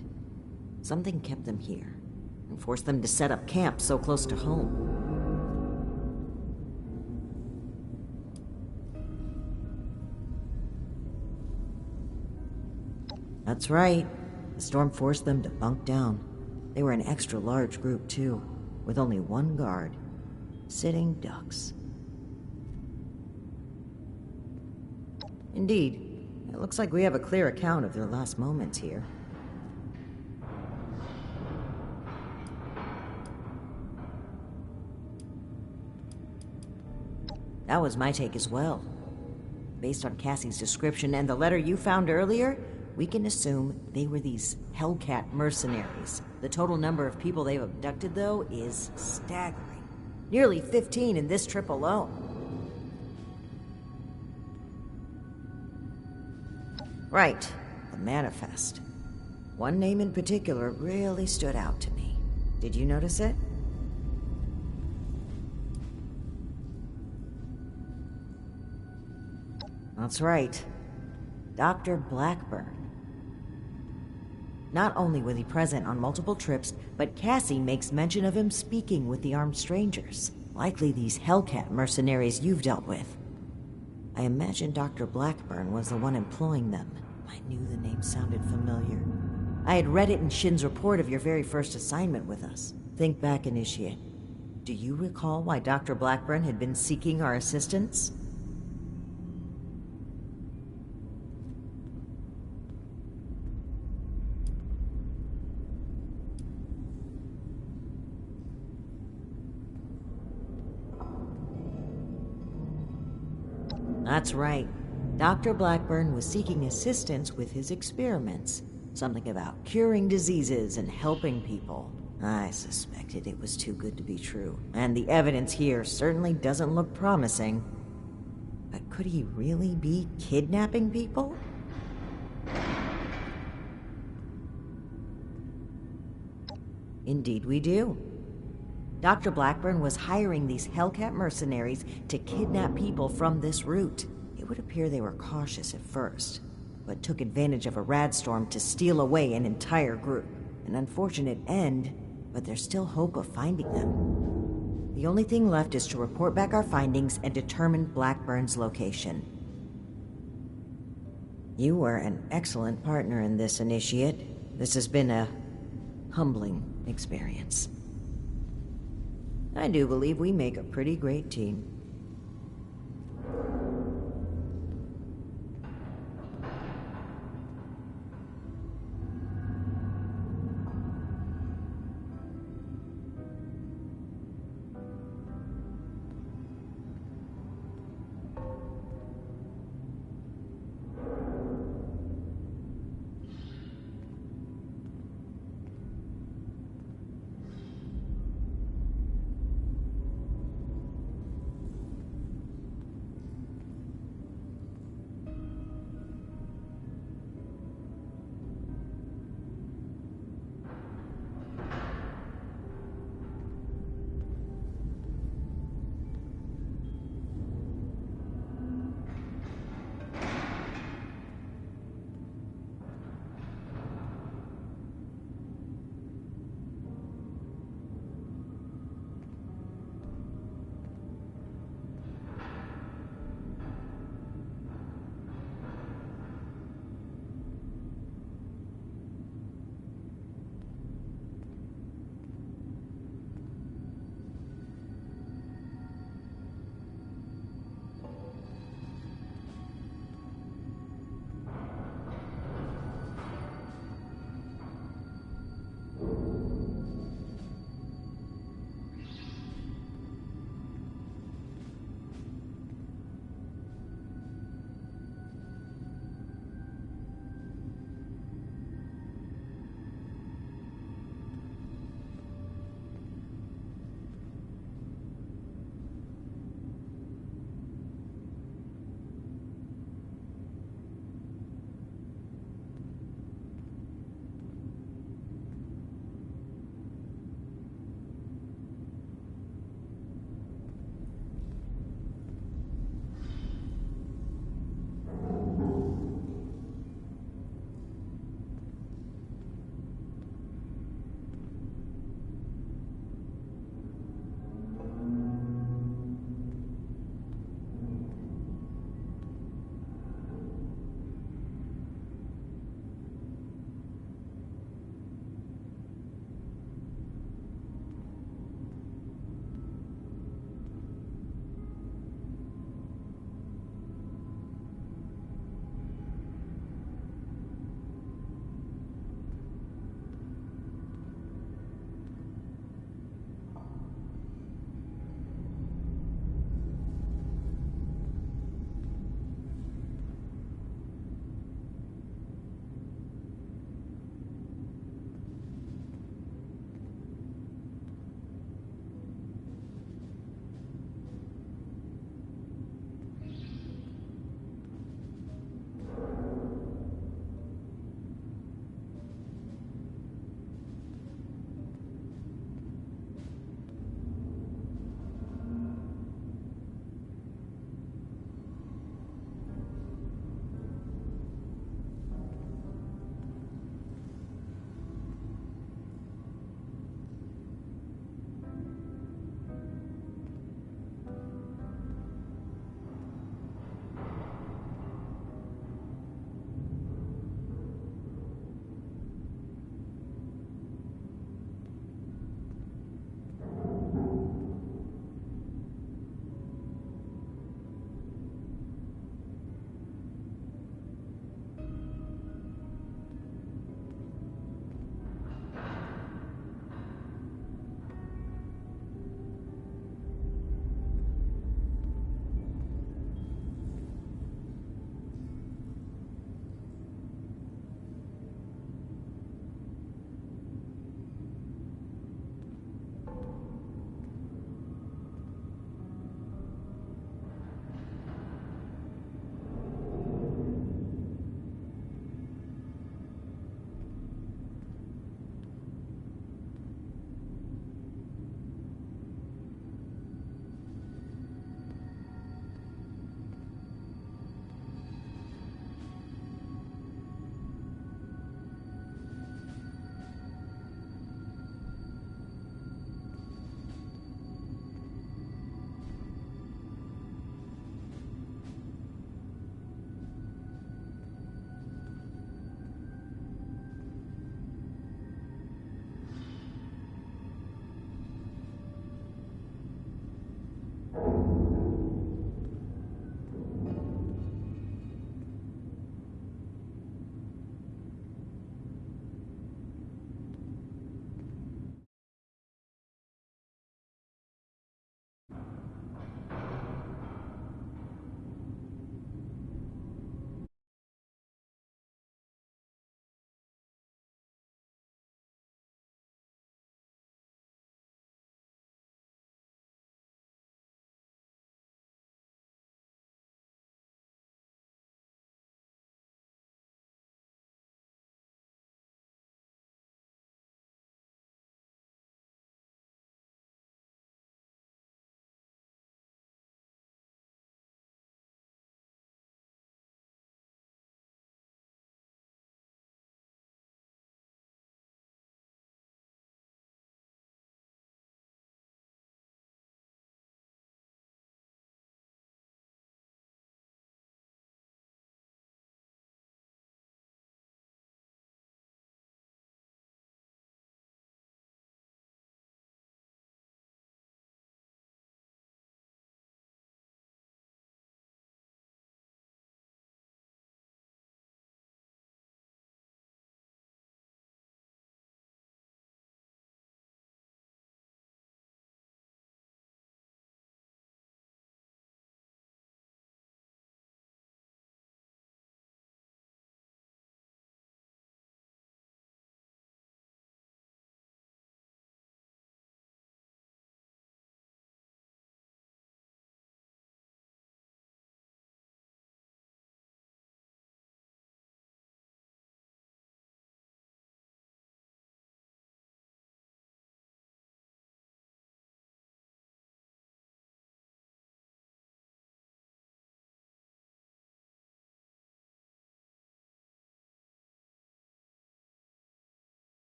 Speaker 1: Something kept them here and forced them to set up camp so close to home. That's right. The storm forced them to bunk down. They were an extra large group, too, with only one guard. Sitting ducks. Indeed. It looks like we have a clear account of their last moments here. That was my take as well. Based on Cassie's description and the letter you found earlier, we can assume they were these Hellcat mercenaries. The total number of people they've abducted, though, is staggering. Nearly 15 in this trip alone. Right, the manifest. One name in particular really stood out to me. Did you notice it? That's right. Dr. Blackburn. Not only was he present on multiple trips, but Cassie makes mention of him speaking with the armed strangers. Likely these Hellcat mercenaries you've dealt with. I imagine Dr. Blackburn was the one employing them. I knew the name sounded familiar. I had read it in Shin's report of your very first assignment with us. Think back, Initiate. Do you recall why Dr. Blackburn had been seeking our assistance? That's right. Dr. Blackburn was seeking assistance with his experiments. Something about curing diseases and helping people. I suspected it was too good to be true. And the evidence here certainly doesn't look promising. But could he really be kidnapping people? Indeed we do. Dr. Blackburn was hiring these Hellcat mercenaries to kidnap people from this route. It would appear they were cautious at first, but took advantage of a radstorm to steal away an entire group. An unfortunate end, but there's still hope of finding them. The only thing left is to report back our findings and determine Blackburn's location. You were an excellent partner in this, Initiate. This has been a humbling experience. I do believe we make a pretty great team.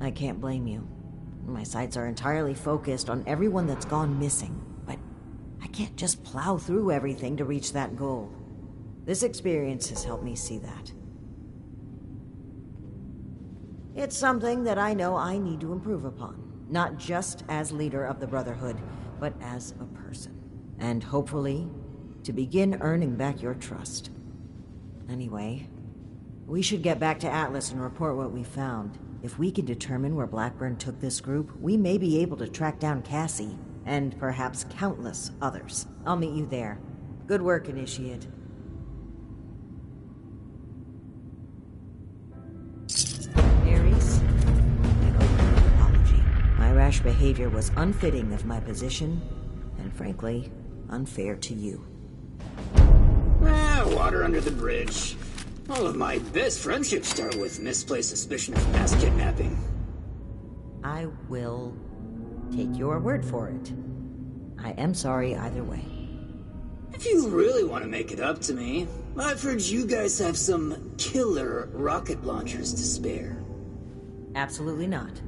Speaker 1: I can't blame you. My sights are entirely focused on everyone that's gone missing, but I can't just plow through everything to reach that goal. This experience has helped me see that. It's something that I know I need to improve upon, not just as leader of the Brotherhood, but as a person. And hopefully, to begin earning back your trust. Anyway, we should get back to Atlas and report what we found. If we can determine where Blackburn took this group, we may be able to track down Cassie, and perhaps countless others. I'll meet you there. Good work, Initiate. Ares, I owe you an apology. My rash behavior was unfitting of my position, and frankly, unfair to you.
Speaker 3: Water under the bridge. All of my best friendships start with misplaced suspicion of mass kidnapping.
Speaker 1: I will take your word for it. I am sorry either way.
Speaker 3: If you really want to make it up to me, I've heard you guys have some killer rocket launchers to spare.
Speaker 1: Absolutely not.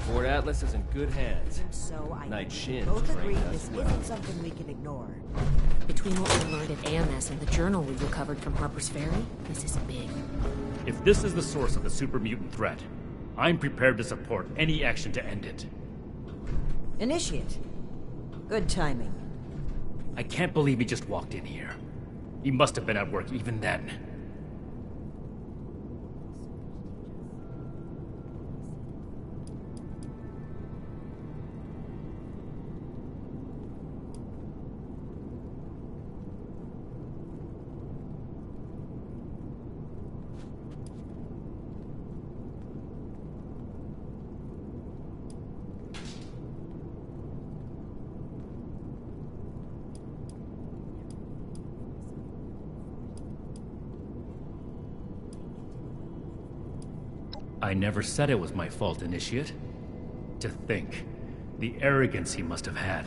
Speaker 5: Fort Atlas is in good hands.
Speaker 1: So I
Speaker 5: Knight Shin
Speaker 1: both agree
Speaker 5: trained
Speaker 1: this
Speaker 5: us well.
Speaker 1: isn't something we can ignore.
Speaker 6: Between what we learned at AMS and the journal we recovered from Harper's Ferry, this is big.
Speaker 7: If this is the source of the super mutant threat, I'm prepared to support any action to end it.
Speaker 1: Initiate. Good timing.
Speaker 7: I can't believe he just walked in here. He must have been at work even then. I never said it was my fault, Initiate. To think, the arrogance he must have had.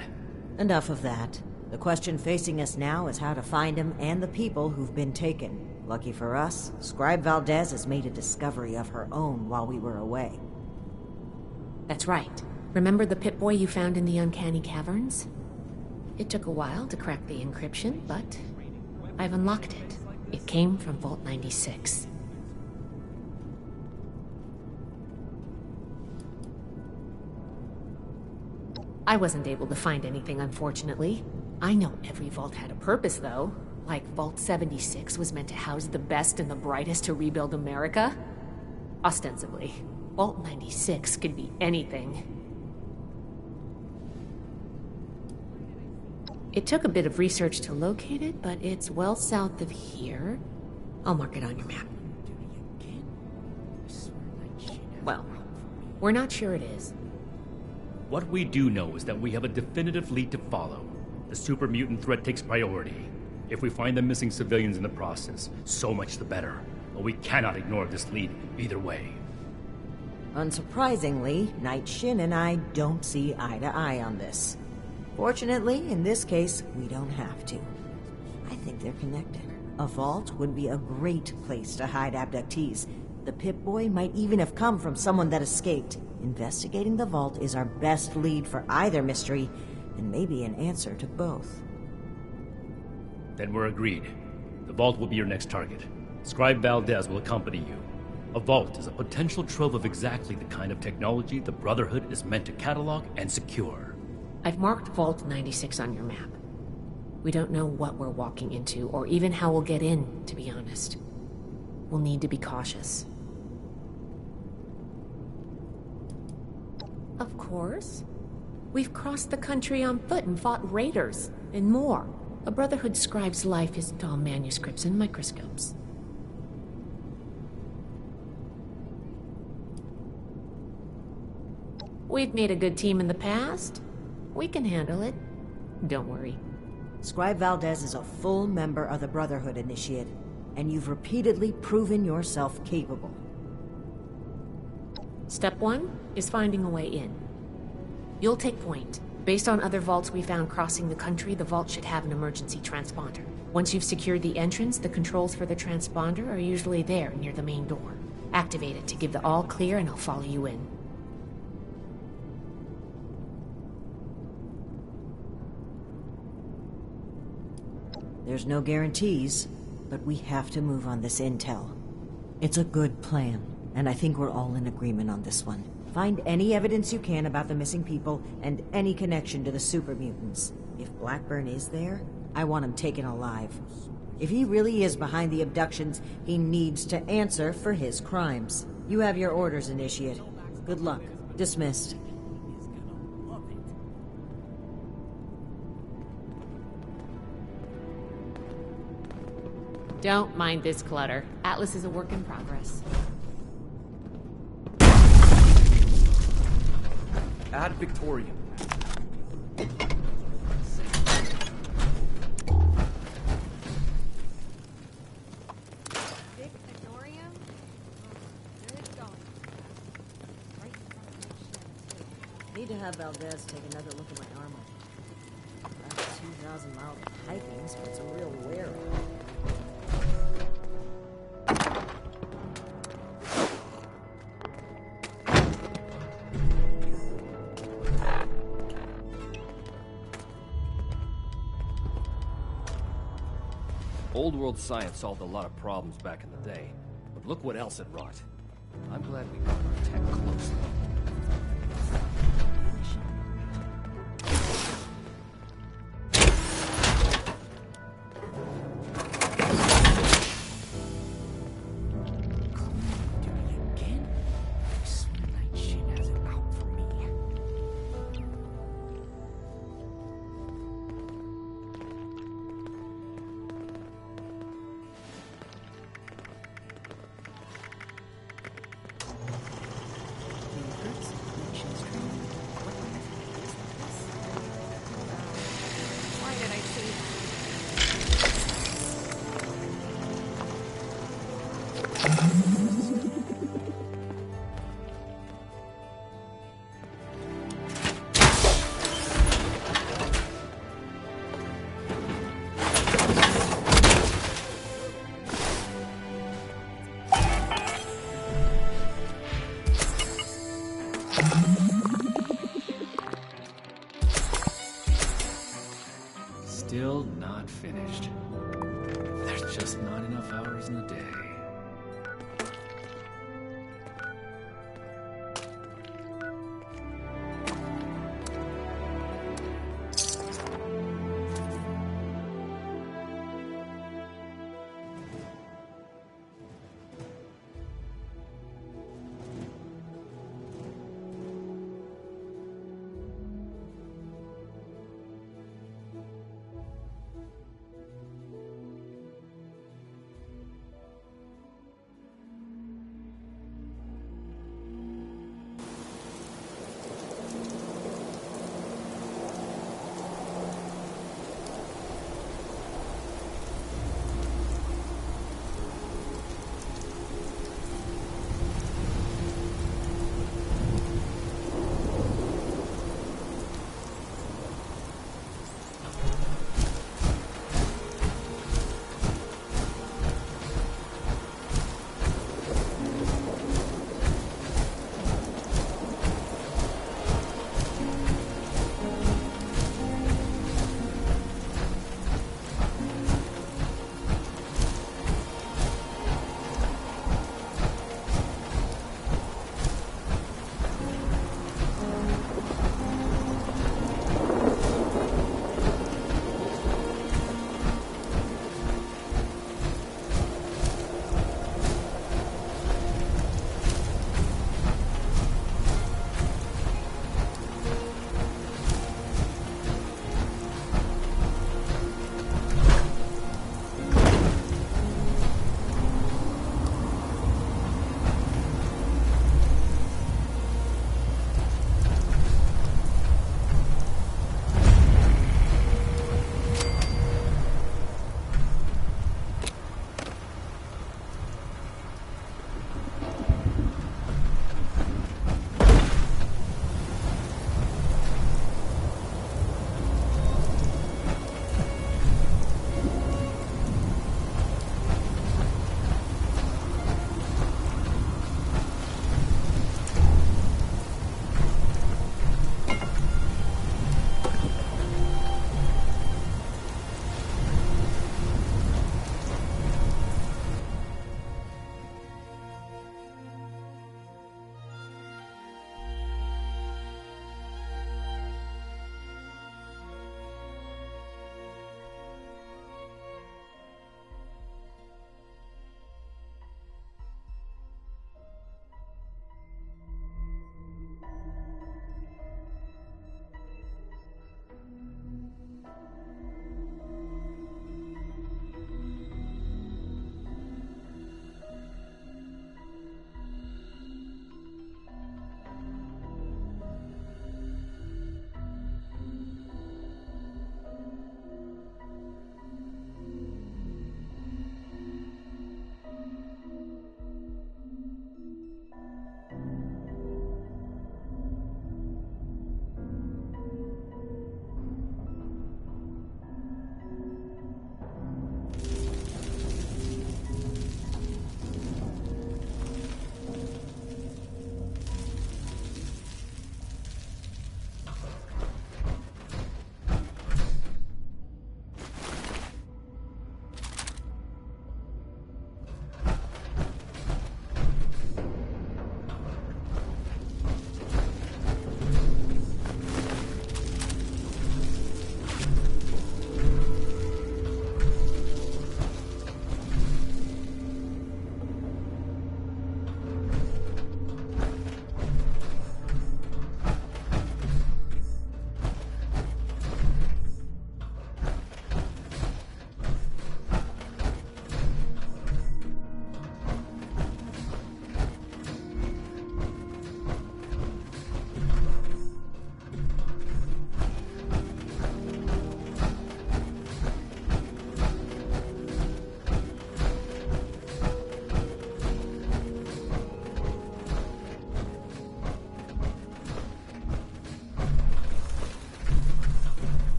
Speaker 1: Enough of that. The question facing us now is how to find him and the people who've been taken. Lucky for us, Scribe Valdez has made a discovery of her own while we were away.
Speaker 6: That's right. Remember the Pip-Boy you found in the Uncanny Caverns? It took a while to crack the encryption, but I've unlocked it. It came from Vault 96. I wasn't able to find anything, unfortunately. I know every vault had a purpose, though. Like Vault 76 was meant to house the best and the brightest to rebuild America. Ostensibly. Vault 96 could be anything. It took a bit of research to locate it, but it's well south of here. I'll mark it on your map. Well, we're not sure it is.
Speaker 7: What we do know is that we have a definitive lead to follow. The super mutant threat takes priority. If we find the missing civilians in the process, so much the better. But we cannot ignore this lead either way.
Speaker 1: Unsurprisingly, Night Shin and I don't see eye to eye on this. Fortunately, in this case, we don't have to. I think they're connected. A vault would be a great place to hide abductees. The Pip-Boy might even have come from someone that escaped. Investigating the vault is our best lead for either mystery, and maybe an answer to both.
Speaker 7: Then we're agreed. The vault will be your next target. Scribe Valdez will accompany you. A vault is a potential trove of exactly the kind of technology the Brotherhood is meant to catalog and secure.
Speaker 6: I've marked Vault 96 on your map. We don't know what we're walking into, or even how we'll get in, to be honest. We'll need to be cautious. Of course. We've crossed the country on foot and fought raiders, and more. A Brotherhood scribe's life isn't all manuscripts and microscopes. We've made a good team in the past. We can handle it. Don't worry.
Speaker 1: Scribe Valdez is a full member of the Brotherhood Initiate, and you've repeatedly proven yourself capable.
Speaker 6: Step 1 is finding a way in. You'll take point. Based on other vaults we found crossing the country, the vault should have an emergency transponder. Once you've secured the entrance, the controls for the transponder are usually there near the main door. Activate it to give the all clear and I'll follow you in.
Speaker 1: There's no guarantees, but we have to move on this intel. It's a good plan, and I think we're all in agreement on this one. Find any evidence you can about the missing people and any connection to the super mutants. If Blackburn is there, I want him taken alive. If he really is behind the abductions, he needs to answer for his crimes. You have your orders, Initiate. Good luck. Dismissed.
Speaker 6: Don't mind this clutter. Atlas is a work in progress.
Speaker 5: Ad Victoriam.
Speaker 1: Need to have Valdez take another look at my armor. After 2,000 miles of hiking, spent some real wear on it.
Speaker 5: Old world science solved a lot of problems back in the day, but look what else it wrought. I'm glad we got our tech closely.
Speaker 7: Still not finished. There's just not enough hours in the day.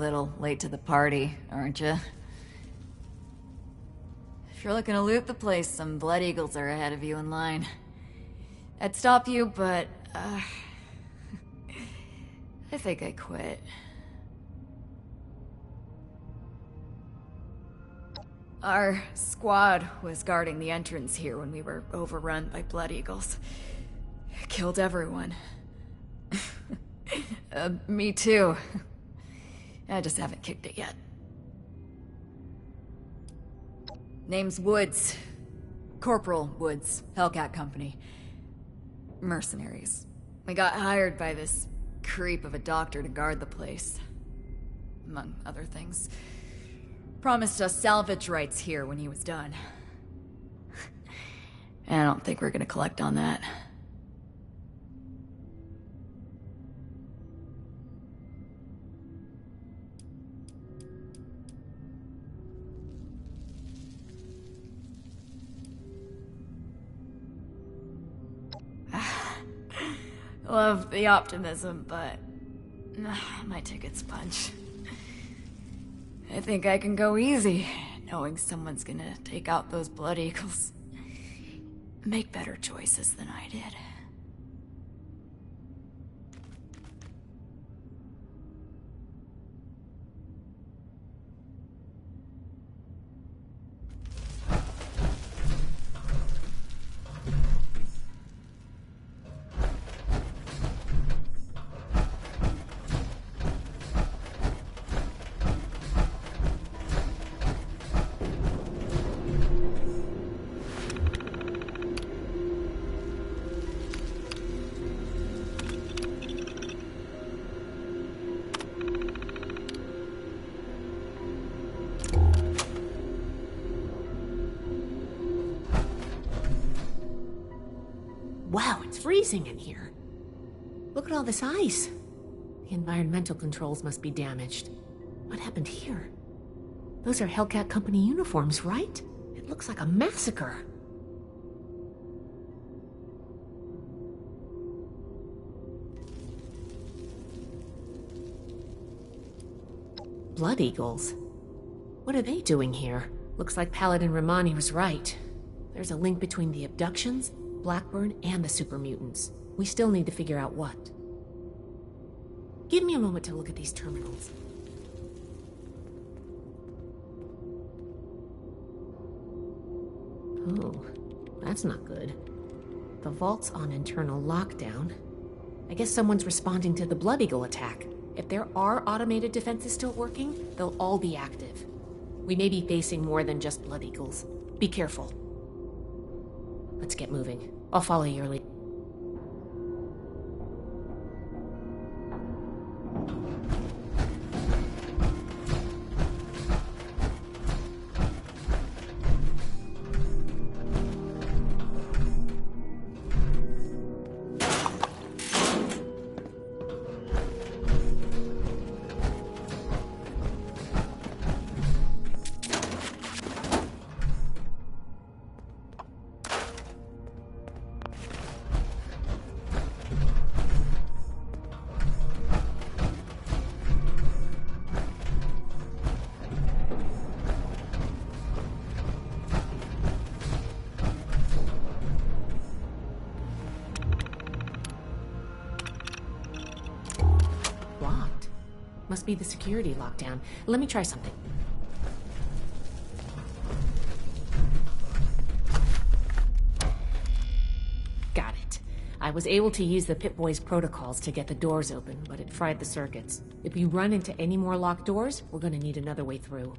Speaker 8: Little late to the party, aren't you? If you're looking to loot the place, some Blood Eagles are ahead of you in line. I'd stop you, but, I think I quit. Our squad was guarding the entrance here when we were overrun by Blood Eagles. Killed everyone. Me too. I just haven't kicked it yet. Name's Woods. Corporal Woods, Hellcat Company. Mercenaries. We got hired by this creep of a doctor to guard the place. Among other things. Promised us salvage rights here when he was done. And I don't think we're gonna collect on that. Love the optimism, but my ticket's punch. I think I can go easy, knowing someone's gonna take out those Blood Eagles. Make better choices than I did.
Speaker 6: Wow, it's freezing in here. Look at all this ice. The environmental controls must be damaged. What happened here? Those are Hellcat Company uniforms, right? It looks like a massacre. Blood Eagles. What are they doing here? Looks like Paladin Romani was right. There's a link between the abductions, Blackburn, and the super mutants. We still need to figure out what. Give me a moment to look at these terminals. Oh, that's not good. The vault's on internal lockdown. I guess someone's responding to the Blood Eagle attack. If there are automated defenses still working, they'll all be active. We may be facing more than just Blood Eagles. Be careful. Let's get moving. I'll follow your lead. Must be the security lockdown. Let me try something. Got it. I was able to use the Pip-Boy's protocols to get the doors open, but it fried the circuits. If we run into any more locked doors, we're gonna need another way through.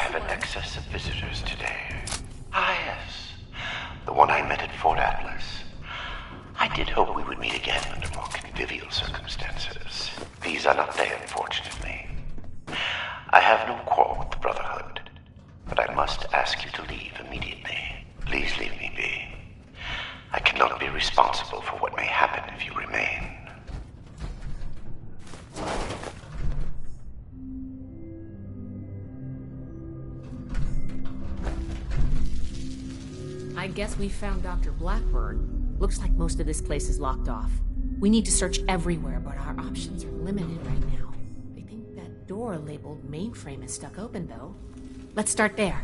Speaker 9: have an excess of visitors today. Ah, yes. The one I met at Fort Atlas. I did hope we would meet again under more convivial circumstances. These are not they, unfortunately. I have no quarrel with the Brotherhood, but I must ask you to leave immediately. Please leave me be. I cannot be responsible for what may happen if you remain.
Speaker 6: I guess we found Dr. Blackburn. Looks like most of this place is locked off. We need to search everywhere, but our options are limited right now. I think that door labeled mainframe is stuck open, though. Let's start there.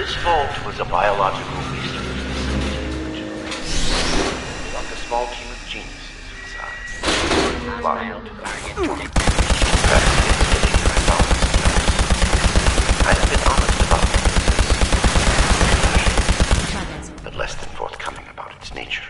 Speaker 9: This vault was a biological research facility originally. Like a small team of geniuses inside. Wild. That's I found this. I have been honest about it, but less than forthcoming about its nature.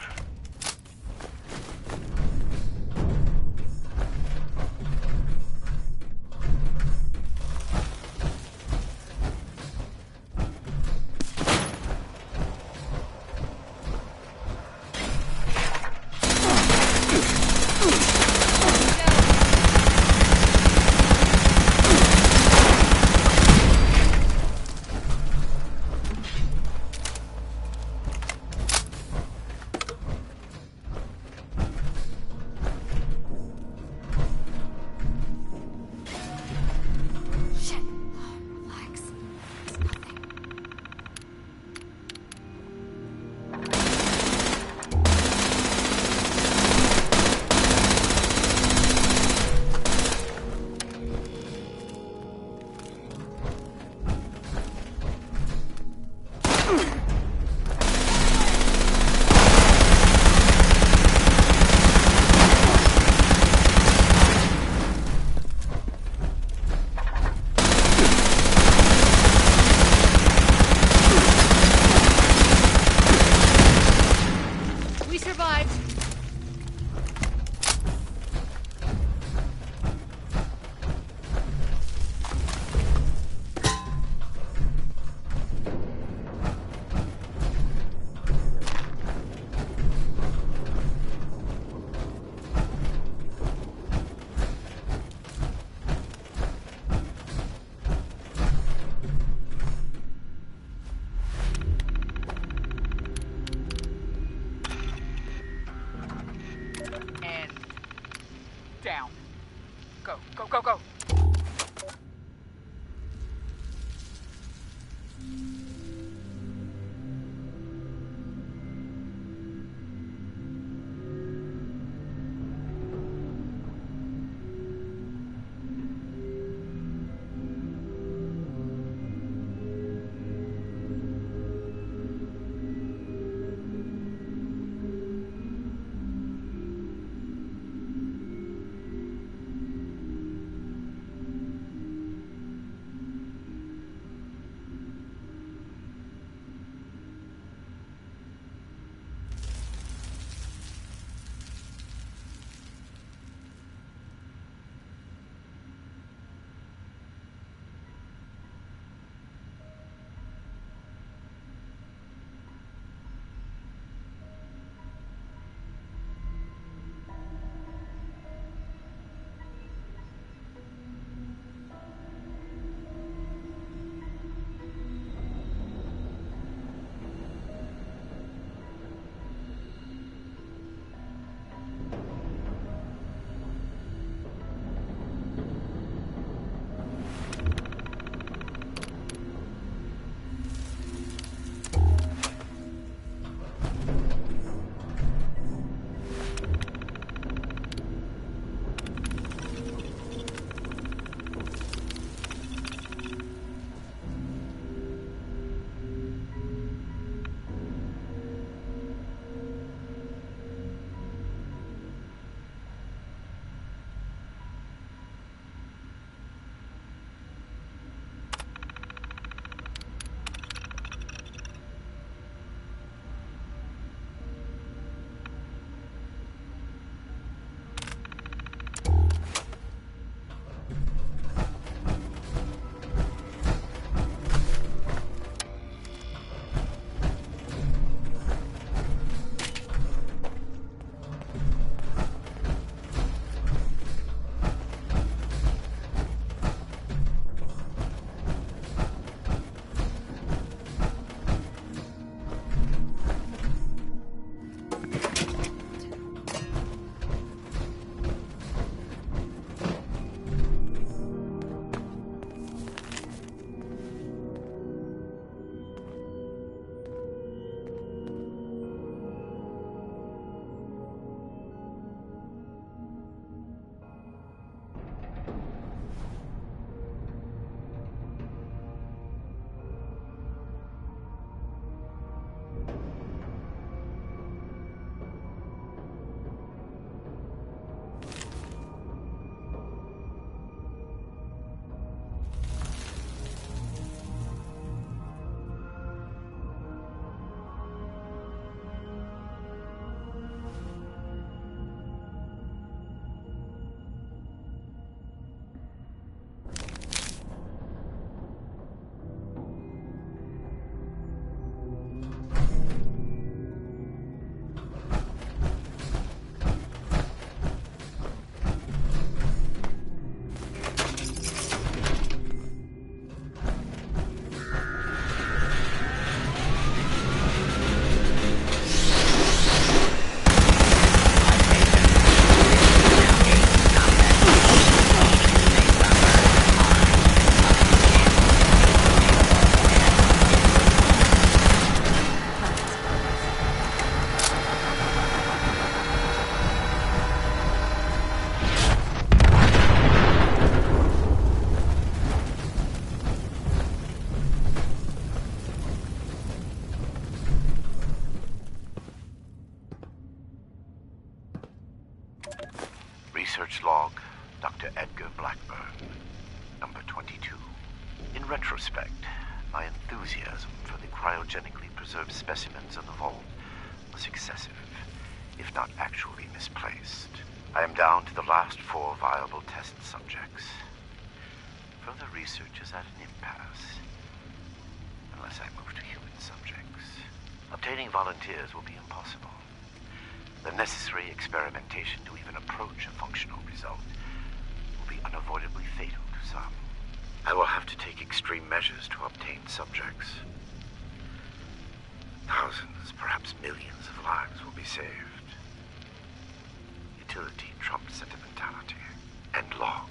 Speaker 9: Research log, Dr. Edgar Blackburn, number 22. In retrospect, my enthusiasm for the cryogenically preserved specimens of the vault was excessive, if not actually misplaced. I am down to the last 4 viable test subjects. Further research is at an impasse, unless I move to human subjects. Obtaining volunteers will be impossible. The necessary experimentation to even approach a functional result will be unavoidably fatal to some. I will have to take extreme measures to obtain subjects. Thousands, perhaps millions of lives will be saved. Utility trumps sentimentality. End log.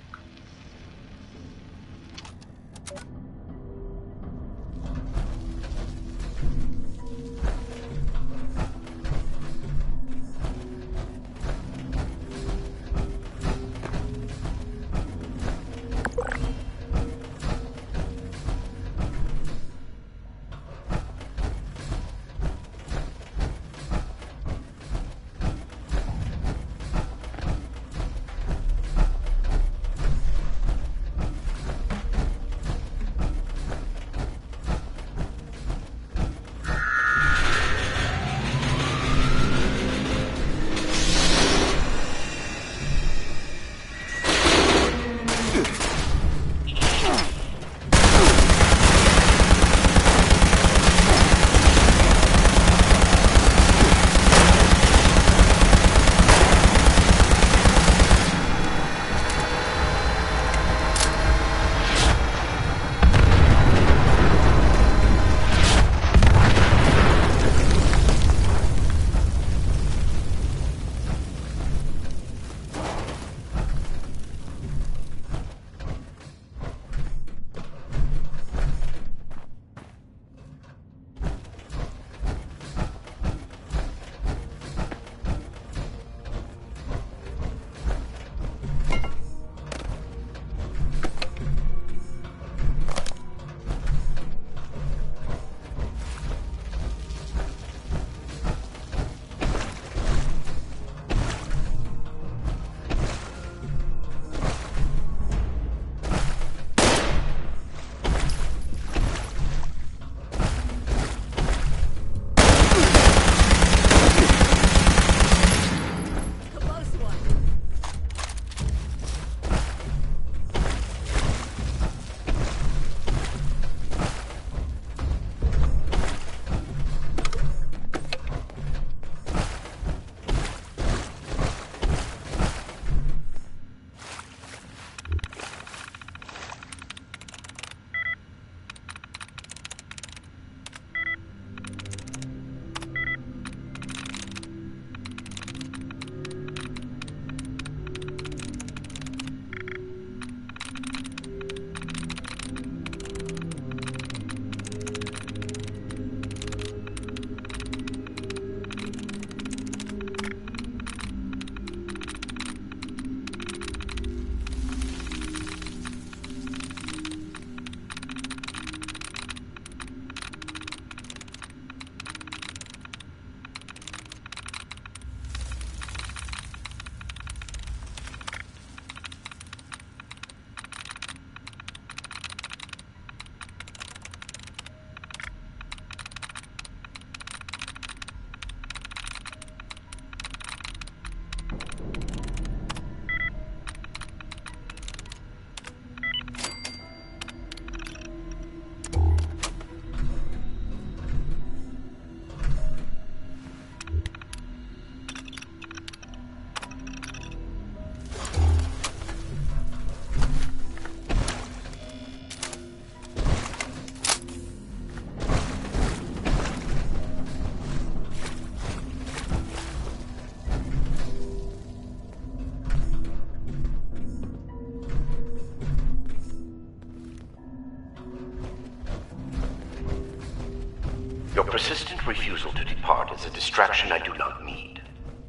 Speaker 9: Your persistent refusal to depart is a distraction I do not need.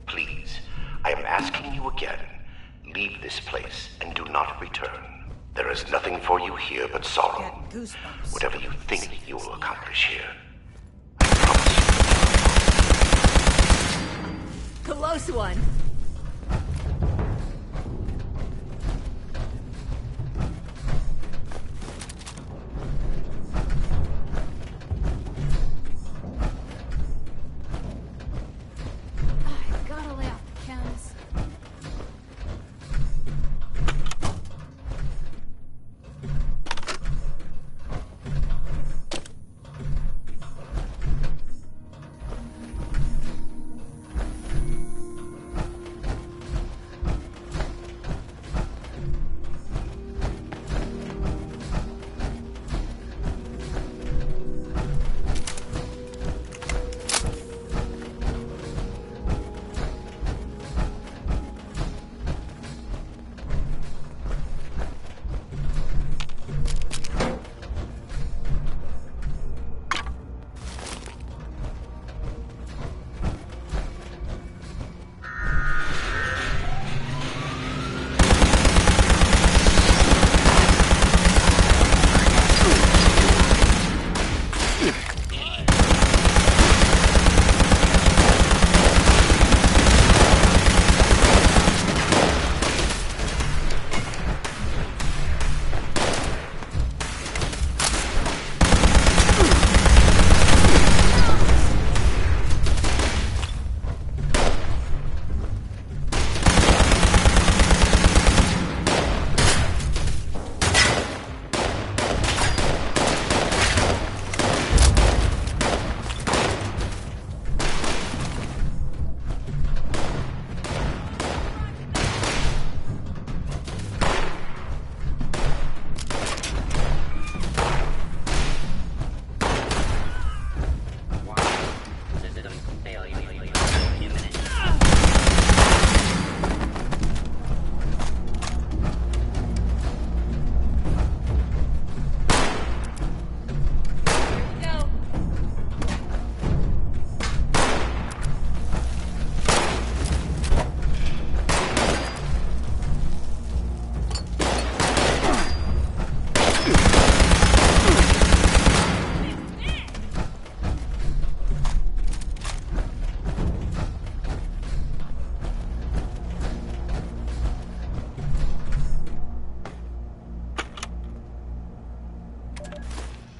Speaker 9: Please, I am asking you again, leave this place and do not return. There is nothing for you here but sorrow. Whatever you think you will accomplish here.
Speaker 1: Close one.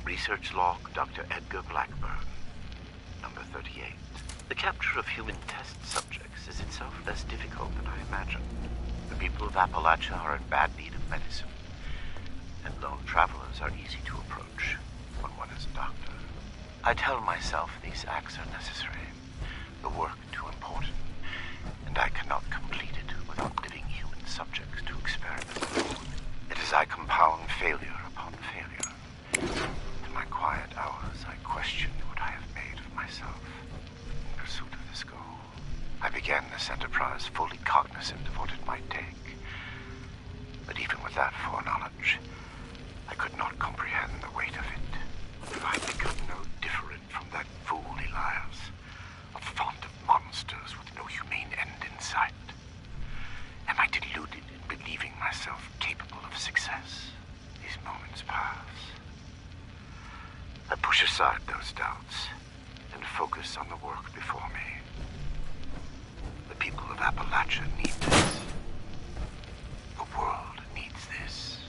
Speaker 9: Research log, Dr. Edgar Blackburn, number 38. The capture of human test subjects is itself less difficult than I imagined. The people of Appalachia are in bad need of medicine, and lone travelers are easy to approach when one is a doctor. I tell myself these acts are necessary, the work too important, and I cannot complete it without living human subjects to experiment with. It is I compound failure upon failure. In my quiet hours, I question what I have made of myself in pursuit of this goal. I began this enterprise fully cognizant of what it might take. But even with that foreknowledge, I could not comprehend the weight of it. Have I become no different from that fool Elias, a font of monsters with no humane end in sight? Am I deluded in believing myself capable of success? These moments pass. I push aside those doubts and focus on the work before me. The people of Appalachia need this. The world needs this.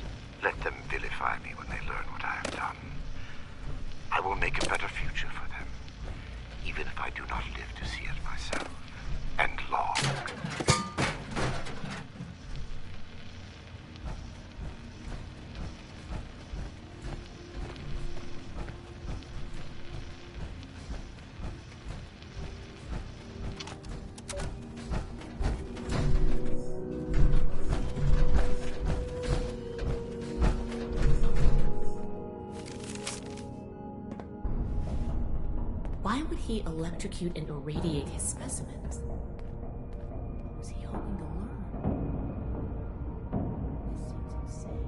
Speaker 9: Let them vilify me when they learn what I have done. I will make a better future for them, even if I do not live to see it myself. And long.
Speaker 6: Why would he electrocute and irradiate his specimens? What was he hoping to learn? This seems insane.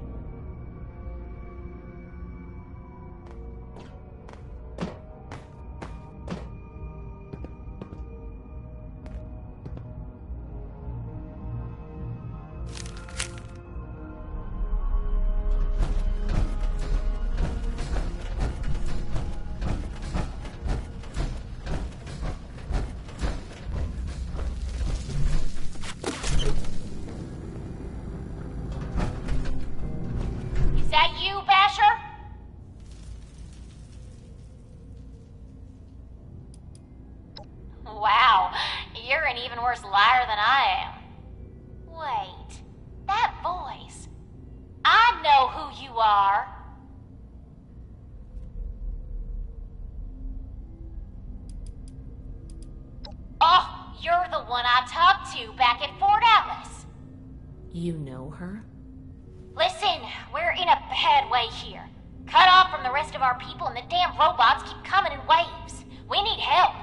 Speaker 10: Is that you, Basher? Wow, you're an even worse liar than I am. Wait, that voice. I know who you are. Oh, you're the one I talked to back at Fort Atlas.
Speaker 6: You know her?
Speaker 10: Listen, we're in a bad way here. Cut off from the rest of our people and the damn robots keep coming in waves. We need help.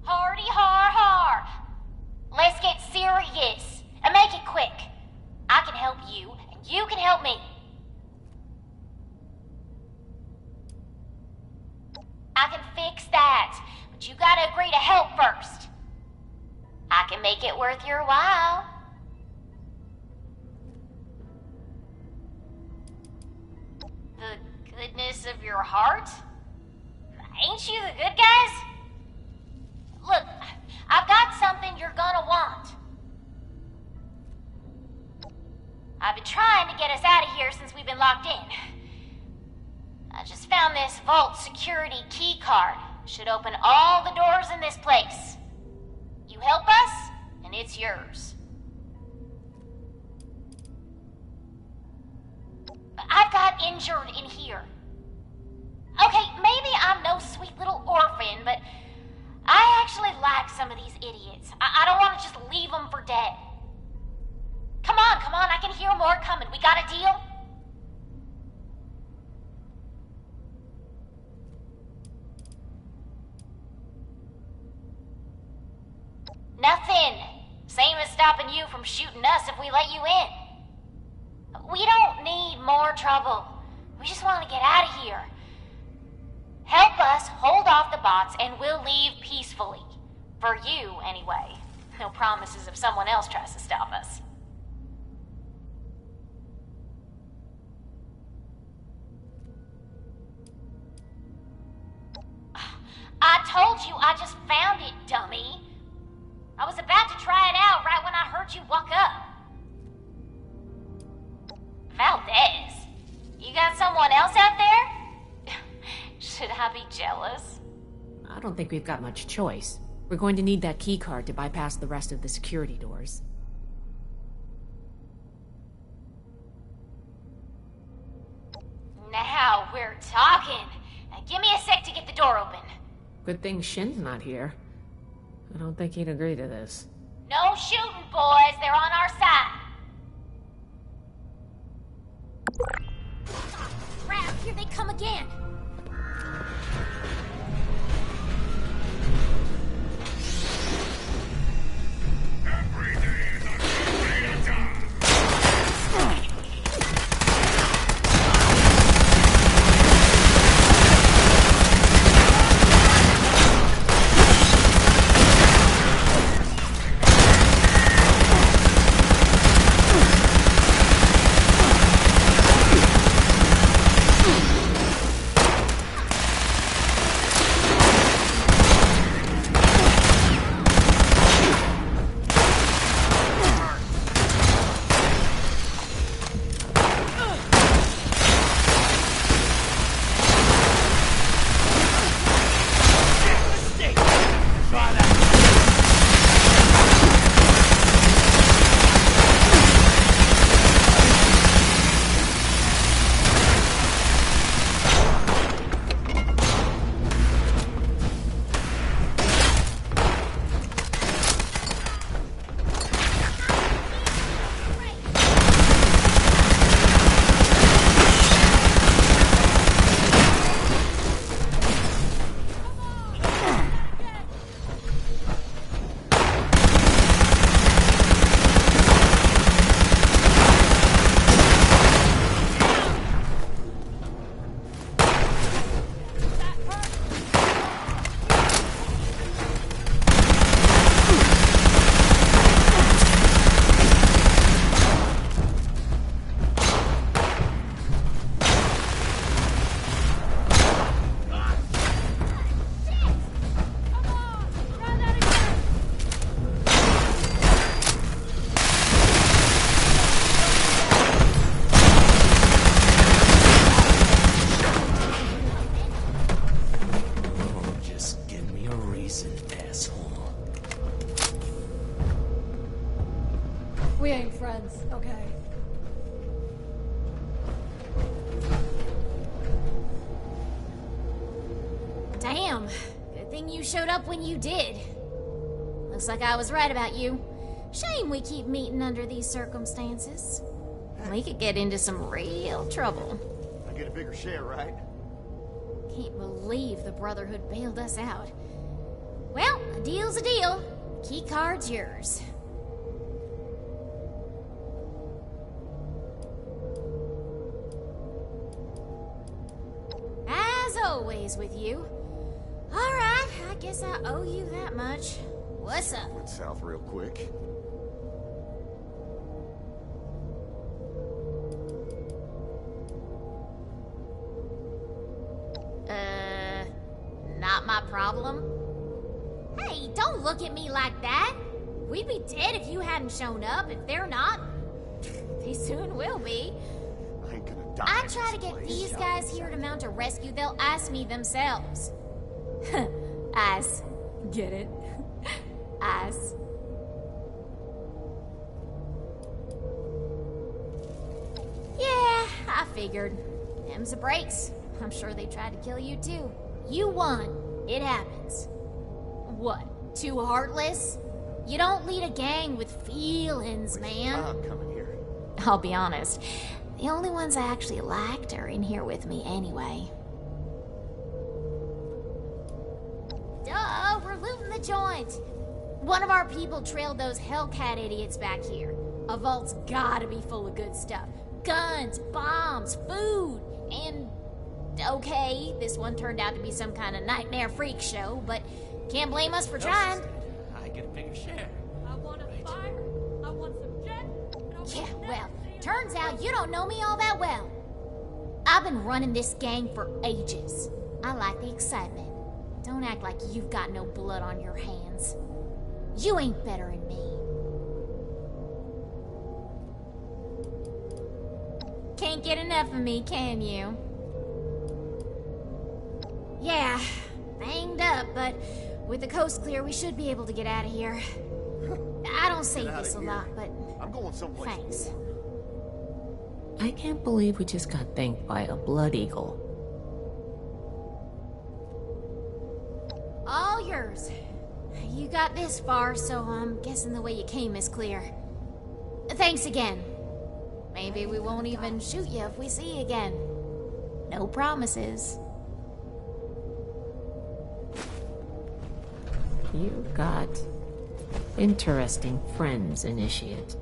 Speaker 10: Hardy har har. Let's get serious and make it quick. I can help you and you can help me. I can fix that, but you gotta agree to help first. I can make it worth your while. The goodness of your heart? Ain't you the good guys? Look, I've got something you're gonna want. I've been trying to get us out of here since we've been locked in. I just found this vault security key card. Should open all the doors in this place. You help us, and it's yours. I've got injured in here. Okay, maybe I'm no sweet idiots. I don't want to just leave them for dead. Come on, I can hear more coming. We got a deal? Nothing. Same as stopping you from shooting us if we let you in. We don't need more trouble. We just want to get out of here. Help us hold off the bots and we'll leave peacefully. For you, anyway. No promises if someone else tries to stop us. I told you I just found it, dummy. I was about to try it out right when I heard you walk up. Valdez, you got someone else out there? Should I be jealous?
Speaker 6: I don't think we've got much choice. We're going to need that key card to bypass the rest of the security doors.
Speaker 10: Now we're talking. Now give me a sec to get the door open.
Speaker 6: Good thing Shin's not here. I don't think he'd agree to this.
Speaker 10: No shooting, boys. They're on our side. Crap, here they come again.
Speaker 4: We ain't friends, okay?
Speaker 10: Damn. Good thing you showed up when you did. Looks like I was right about you. Shame we keep meeting under these circumstances. We could get into some real trouble.
Speaker 11: I get a bigger share, right?
Speaker 10: Can't believe the Brotherhood bailed us out. Well, a deal's a deal. Key card's yours. As always with you. Alright, I guess I owe you that much. What's up?
Speaker 11: Went south real quick.
Speaker 10: Not my problem. Hey, don't look at me like that. We'd be dead if you hadn't shown up. If they're not, they soon will be.
Speaker 11: I ain't gonna die.
Speaker 10: I try to get these guys here to mount a rescue, they'll ask me themselves. Ice. Get it? Ice. Yeah, I figured. Them's the breaks. I'm sure they tried to kill you too. You won. It happens. What? Too heartless? You don't lead a gang with feelings,
Speaker 11: Waste
Speaker 10: man.
Speaker 11: time coming here.
Speaker 10: I'll be honest. The only ones I actually liked are in here with me anyway. Duh, we're looting the joint. One of our people trailed those Hellcat idiots back here. A vault's gotta be full of good stuff. Guns, bombs, food, and... Okay, this one turned out to be some kind of nightmare freak show, but can't blame us for trying.
Speaker 5: I get a bigger share.
Speaker 4: I want a fire. I want some jet.
Speaker 10: Yeah, well, turns out you don't know me all that well. I've been running this gang for ages. I like the excitement. Don't act like you've got no blood on your hands. You ain't better than me. Can't get enough of me, can you? Yeah, banged up, but with the coast clear, we should be able to get out of here. I don't say
Speaker 11: Get outta
Speaker 10: this a
Speaker 11: here.
Speaker 10: lot, but
Speaker 11: I'm going someplace
Speaker 10: thanks.
Speaker 11: warm.
Speaker 6: I can't believe we just got thanked by a blood eagle.
Speaker 10: All yours. You got this far, so I'm guessing the way you came is clear. Thanks again. Maybe we won't even shoot you if we see you again. No promises.
Speaker 6: You got interesting friends, Initiate.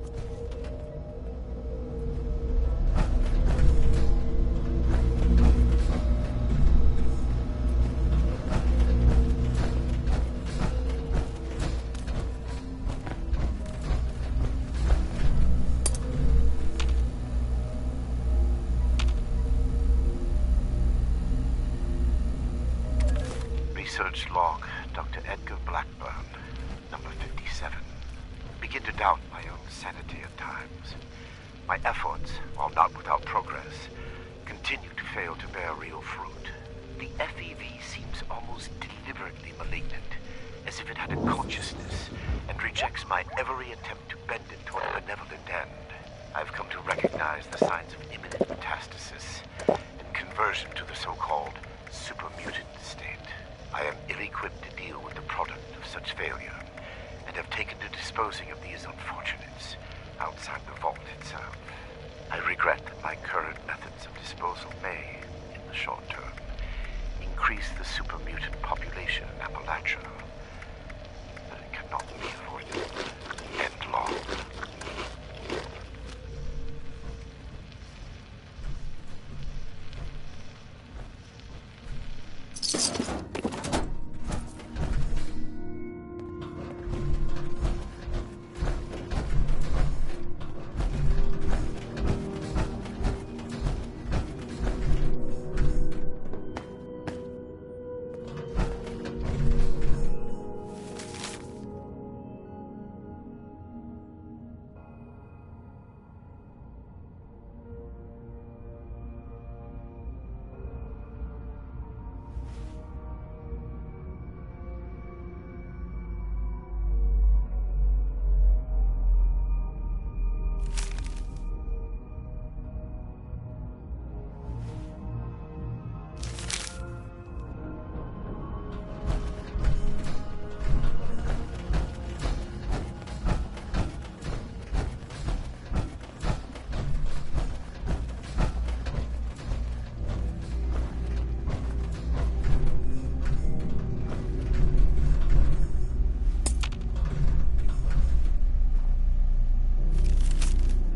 Speaker 9: Research log, Dr. Edgar Blackburn, number 57. Begin to doubt my own sanity at times. My efforts, while not without progress, continue to fail to bear real fruit. The FEV seems almost deliberately malignant, as if it had a consciousness, and rejects my every attempt to bend it toward a benevolent end. I've come to recognize the signs of imminent metastasis and conversion to the so-called supermutant state. I am ill-equipped to deal with the product of such failure, and have taken to disposing of these unfortunates outside the vault itself. I regret that my current methods of disposal may, in the short term, increase the supermutant population in Appalachia, but it cannot be avoided. End log.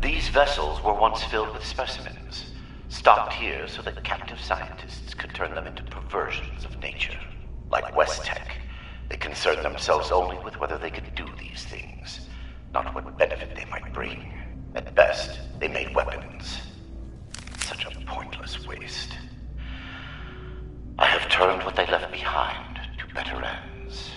Speaker 9: These vessels were once filled with specimens, stocked here so that captive scientists could turn them into perversions of nature. Like Westtech, they concerned themselves only with whether they could do these things, not what benefit they might bring. At best, they made weapons. Such a pointless waste. I have turned what they left behind to better ends.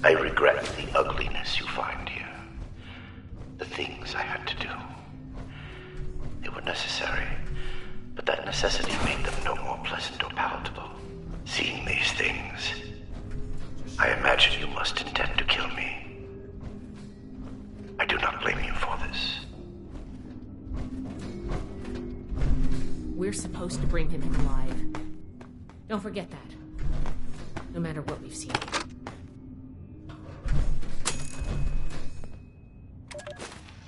Speaker 9: I regret the ugliness you find here. The things I had to do. They were necessary, but that necessity made them no more pleasant or palatable. Seeing these things, I imagine you must intend to kill me. I do not blame you for this.
Speaker 6: We're supposed to bring him in alive. Don't forget that. No matter what we've seen.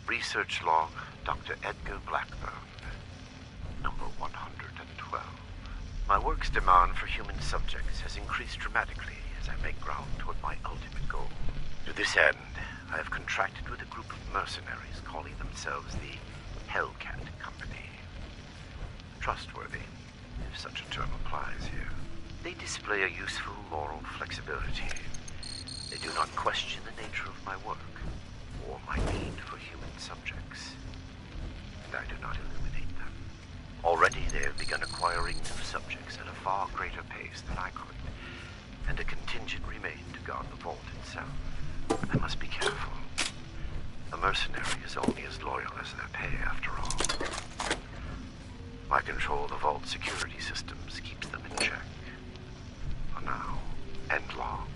Speaker 9: Research log, Dr. Edgar Blackburn. Number 112. My work's demand for human subjects has increased dramatically as I make ground toward my ultimate goal. To this end, I have contracted with a group of mercenaries calling themselves the Hellcat Company. Trustworthy, if such a term applies here. They display a useful moral flexibility. They do not question the nature of my work, or my need for human subjects. And I do not eliminate them. Already they have begun acquiring new subjects at a far greater pace than I could, and a contingent remained to guard the vault itself. I must be careful. A mercenary is only as loyal as their pay, after all. My control of the vault security systems keeps them in check. For now, and long.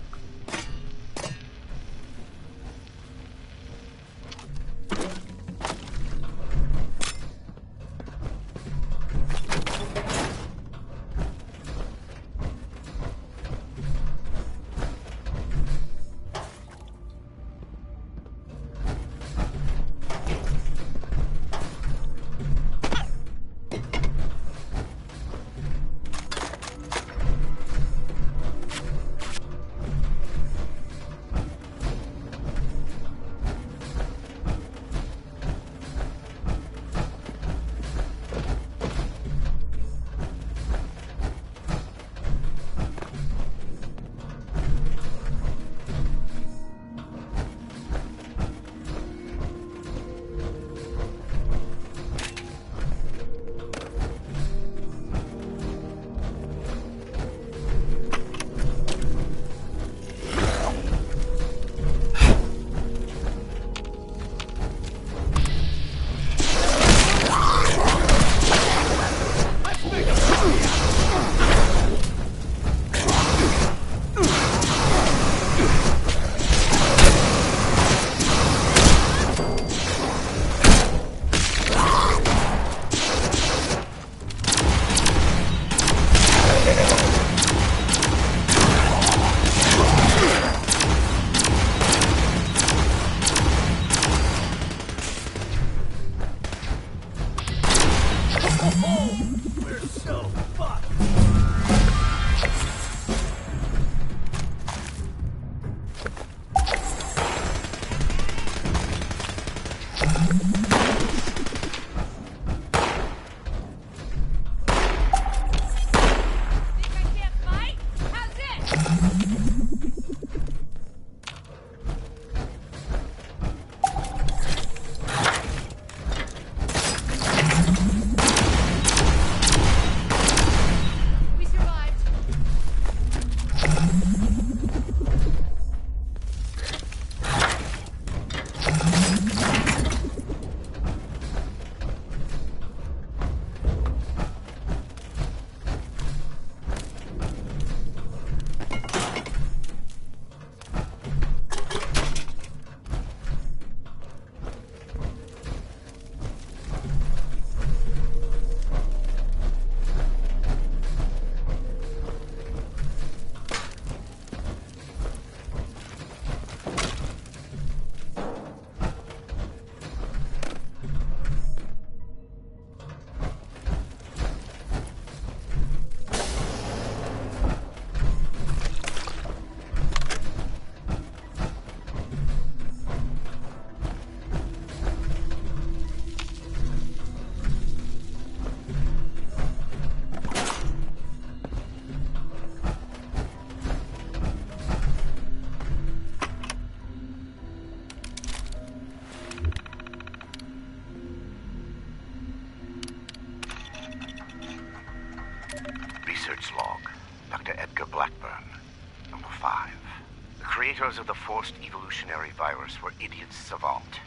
Speaker 9: inventors of the forced evolutionary virus were idiots savant.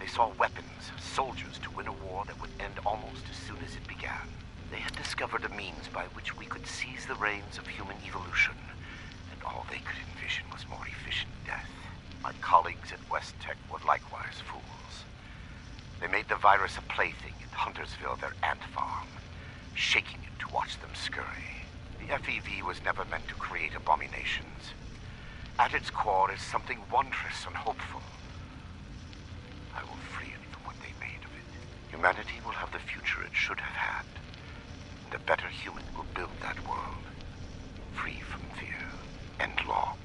Speaker 9: They saw weapons, soldiers to win a war that would end almost as soon as it began. They had discovered a means by which we could seize the reins of human evolution, and all they could envision was more efficient death. My colleagues at West Tech were likewise fools. They made the virus a plaything at Huntersville, their ant farm, shaking it to watch them scurry. The FEV was never meant to create abominations. At its core is something wondrous and hopeful. I will free it from what they made of it. Humanity will have the future it should have had. And a better human will build that world, free from fear and long.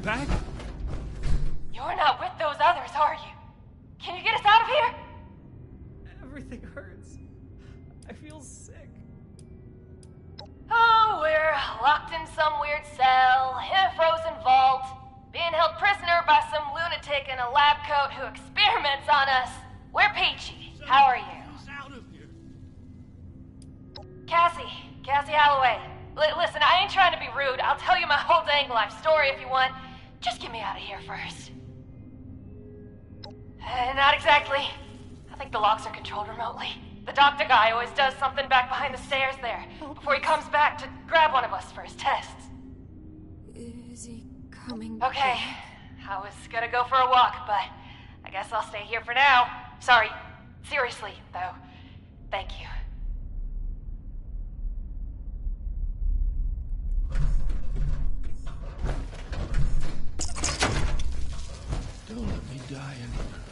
Speaker 5: Back?
Speaker 12: You're not with those others, are you? Can you get us out of here?
Speaker 13: Everything hurts. I feel sick.
Speaker 12: Oh, we're locked in some weird cell, in a frozen vault, being held prisoner by some lunatic in a lab coat who experiments on us. We're peachy. How are you? Cassie Holloway. Listen, I ain't trying to be rude. I'll tell you my whole dang life story if you want. Just get me out of here first. Not exactly. I think the locks are controlled remotely. The doctor guy always does something back behind the stairs there, before he comes back to grab one of us for his tests.
Speaker 8: Is he coming?
Speaker 12: Okay, I was gonna go for a walk, but I guess I'll stay here for now. Sorry, seriously, though. Thank you.
Speaker 2: Don't let me die anywhere.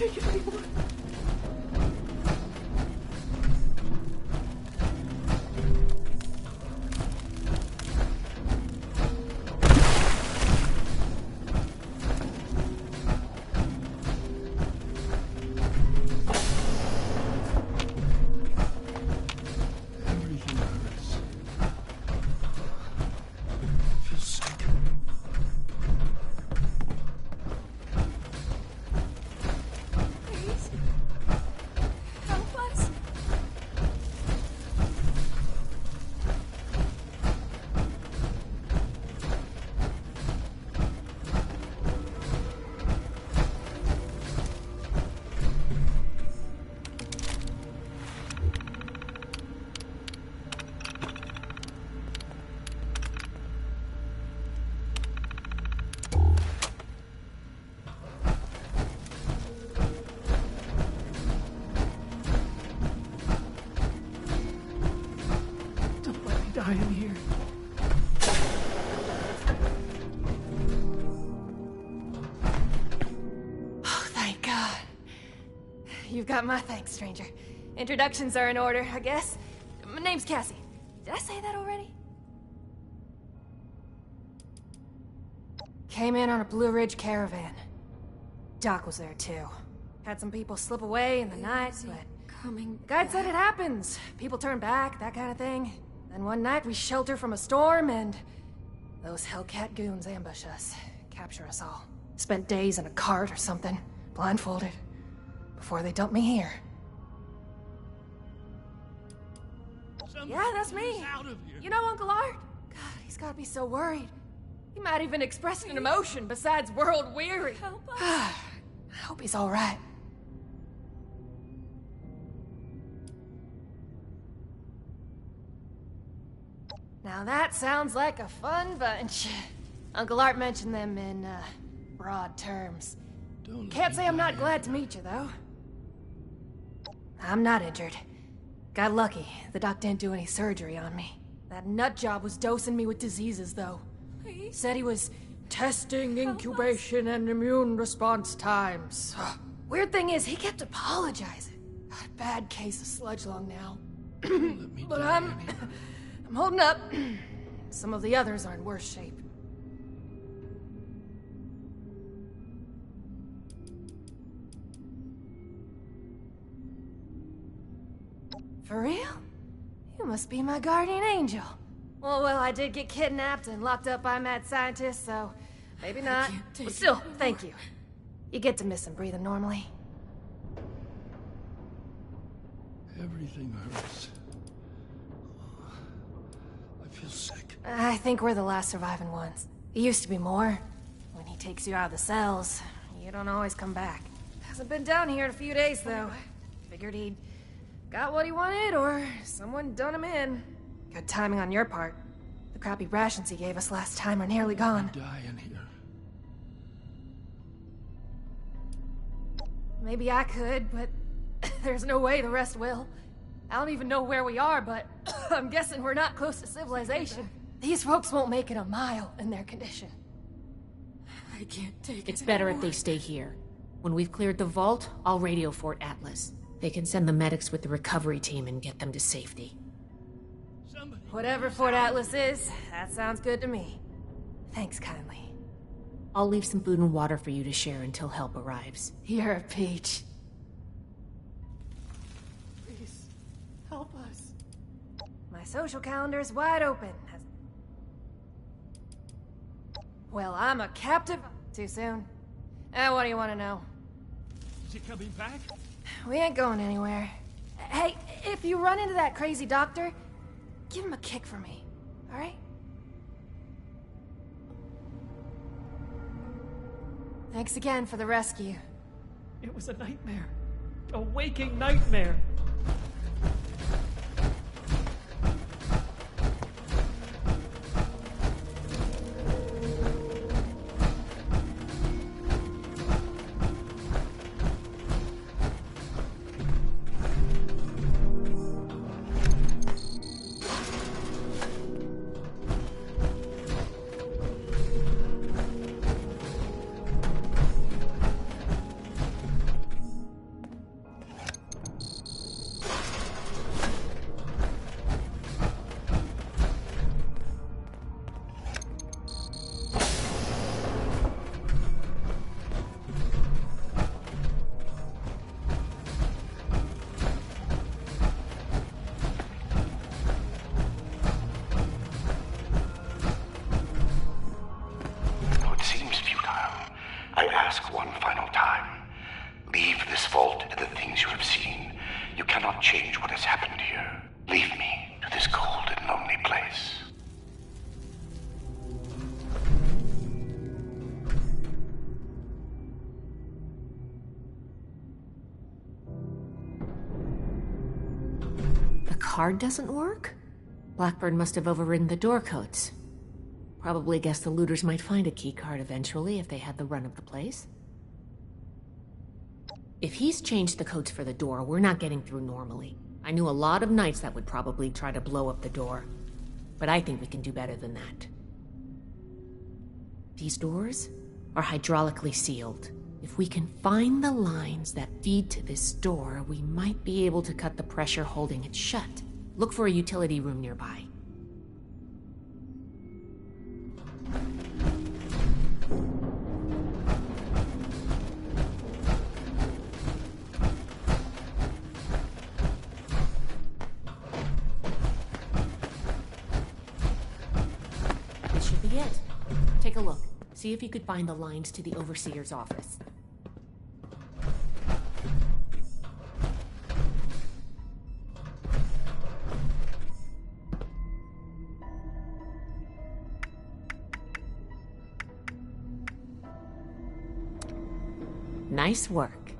Speaker 13: take it anymore.
Speaker 2: Everything hurts. I feel sick.
Speaker 8: Please. Help us.
Speaker 13: Don't let me die in here.
Speaker 12: Oh, thank God. You've got my thanks, stranger. Introductions are in order, I guess. My name's Cassie. Did I say that already? Came in on a Blue Ridge caravan. Doc was there too. Had some people slip away in the night, but
Speaker 8: Coming.
Speaker 12: guide said it happens. People turn back, that kind of thing. Then one night we shelter from a storm and those Hellcat goons ambush us, capture us all. Spent days in a cart or something, blindfolded, before they dumped me here. Yeah, that's me. You know Uncle Art? God, he's gotta be so worried. He might even express an emotion besides world weary.
Speaker 8: Help us.
Speaker 12: I hope he's all right. Now that sounds like a fun bunch. Uncle Art mentioned them in, broad terms. Can't say I'm not glad to meet you, though. I'm not injured. Got lucky. The doc didn't do any surgery on me. That nut job was dosing me with diseases, though.
Speaker 8: Please.
Speaker 12: Said he was testing incubation and immune response times. Weird thing is, he kept apologizing. Got a bad case of sludge lung now. But I'm holding up. Some of the others are in worse shape. For real? You must be my guardian angel. Well, I did get kidnapped and locked up by mad scientists, so maybe not. But still, thank you. You get to miss him breathing normally.
Speaker 2: Everything hurts. I feel sick.
Speaker 12: I think we're the last surviving ones. It used to be more. When he takes you out of the cells, you don't always come back. Hasn't been down here in a few days, though. Figured he'd got what he wanted, or someone done him in. Good timing on your part. The crappy rations he gave us last time are nearly gone.
Speaker 2: Die in here.
Speaker 12: Maybe I could, but there's no way the rest will. I don't even know where we are, but I'm guessing we're not close to civilization. These folks won't make it a mile in their condition.
Speaker 8: I can't take it.
Speaker 6: It's better if they stay here. When we've cleared the vault, I'll radio Fort Atlas. They can send the medics with the recovery team and get them to safety.
Speaker 12: Whatever Fort Atlas is, that sounds good to me. Thanks kindly.
Speaker 6: I'll leave some food and water for you to share until help arrives.
Speaker 12: You're a peach.
Speaker 13: Please, help us.
Speaker 12: My social calendar's wide open. Well, I'm a captive. Too soon? What do you want to know?
Speaker 13: Is he coming back?
Speaker 12: We ain't going anywhere. Hey, if you run into that crazy doctor, give him a kick for me, all right? Thanks again for the rescue.
Speaker 13: It was a nightmare. A waking nightmare.
Speaker 9: to change what has happened here. Leave me to this cold and lonely place.
Speaker 6: The card doesn't work? Blackbird must have overridden the door codes. Probably guessed the looters might find a key card eventually if they had the run of the place. If he's changed the codes for the door, we're not getting through normally. I knew a lot of knights that would probably try to blow up the door. But I think we can do better than that. These doors are hydraulically sealed. If we can find the lines that feed to this door, we might be able to cut the pressure holding it shut. Look for a utility room nearby. This should be it. Take a look. See if you could find the lines to the Overseer's office. Nice work.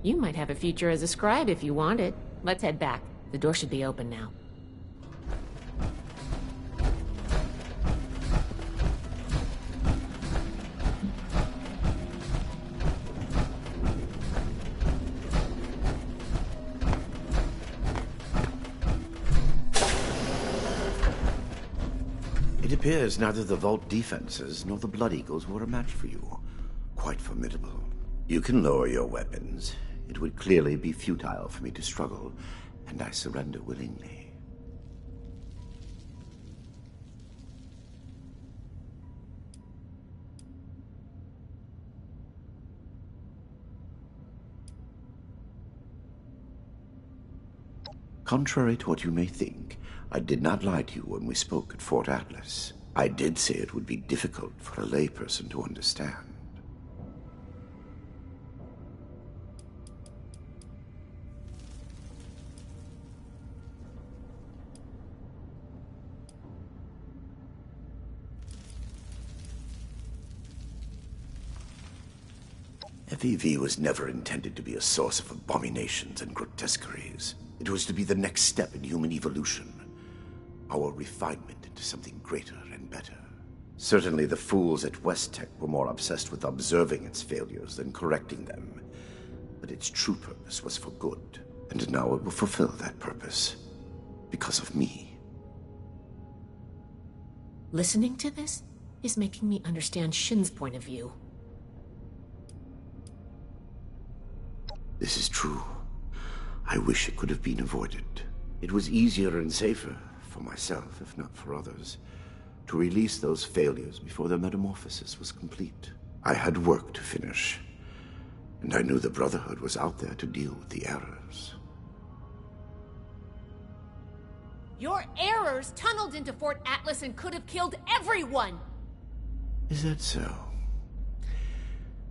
Speaker 6: You might have a future as a scribe if you want it. Let's head back. The door should be open now.
Speaker 9: It appears neither the Vault defenses nor the Blood Eagles were a match for you. Quite formidable. You can lower your weapons. It would clearly be futile for me to struggle, and I surrender willingly. Contrary to what you may think, I did not lie to you when we spoke at Fort Atlas. I did say it would be difficult for a layperson to understand. FEV was never intended to be a source of abominations and grotesqueries. It was to be the next step in human evolution. Our refinement into something greater and better. Certainly the fools at West Tech were more obsessed with observing its failures than correcting them. But its true purpose was for good. And now it will fulfill that purpose. Because of me.
Speaker 6: Listening to this is making me understand Shin's point of view.
Speaker 9: This is true. I wish it could have been avoided. It was easier and safer, for myself, if not for others, to release those failures before their metamorphosis was complete. I had work to finish, and I knew the Brotherhood was out there to deal with the errors.
Speaker 6: Your errors tunneled into Fort Atlas and could have killed everyone!
Speaker 9: Is that so?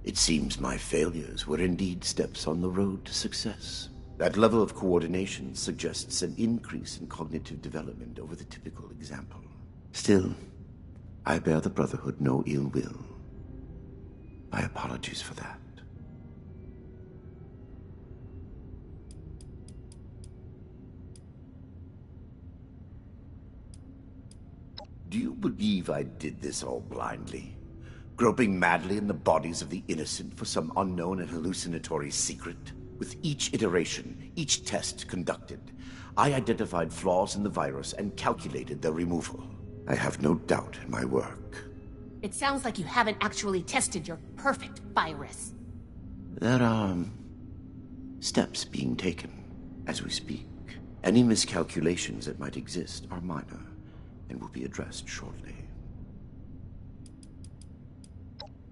Speaker 9: It seems my failures were indeed steps on the road to success. That level of coordination suggests an increase in cognitive development over the typical example. Still, I bear the Brotherhood no ill will. My apologies for that. Do you believe I did this all blindly? Groping madly in the bodies of the innocent for some unknown and hallucinatory secret? With each iteration, each test conducted, I identified flaws in the virus and calculated their removal. I have no doubt in my work.
Speaker 6: It sounds like you haven't actually tested your perfect virus.
Speaker 9: There are steps being taken as we speak. Any miscalculations that might exist are minor and will be addressed shortly.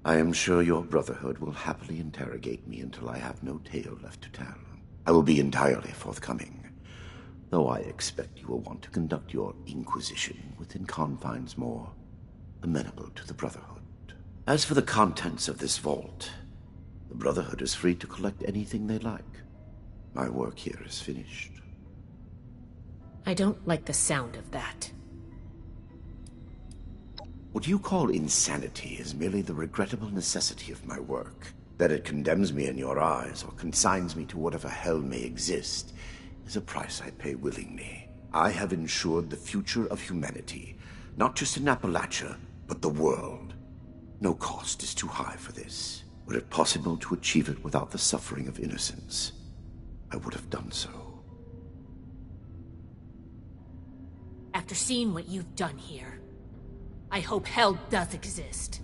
Speaker 9: I am sure your Brotherhood will happily interrogate me until I have no tale left to tell. I will be entirely forthcoming, though I expect you will want to conduct your inquisition within confines more amenable to the Brotherhood. As for the contents of this vault, the Brotherhood is free to collect anything they like. My work here is finished.
Speaker 6: I don't like the sound of that.
Speaker 9: What you call insanity is merely the regrettable necessity of my work. That it condemns me in your eyes, or consigns me to whatever hell may exist, is a price I pay willingly. I have ensured the future of humanity, not just in Appalachia, but the world. No cost is too high for this. Were it possible to achieve it without the suffering of innocence, I would have done so.
Speaker 6: After seeing what you've done here, I hope hell does exist.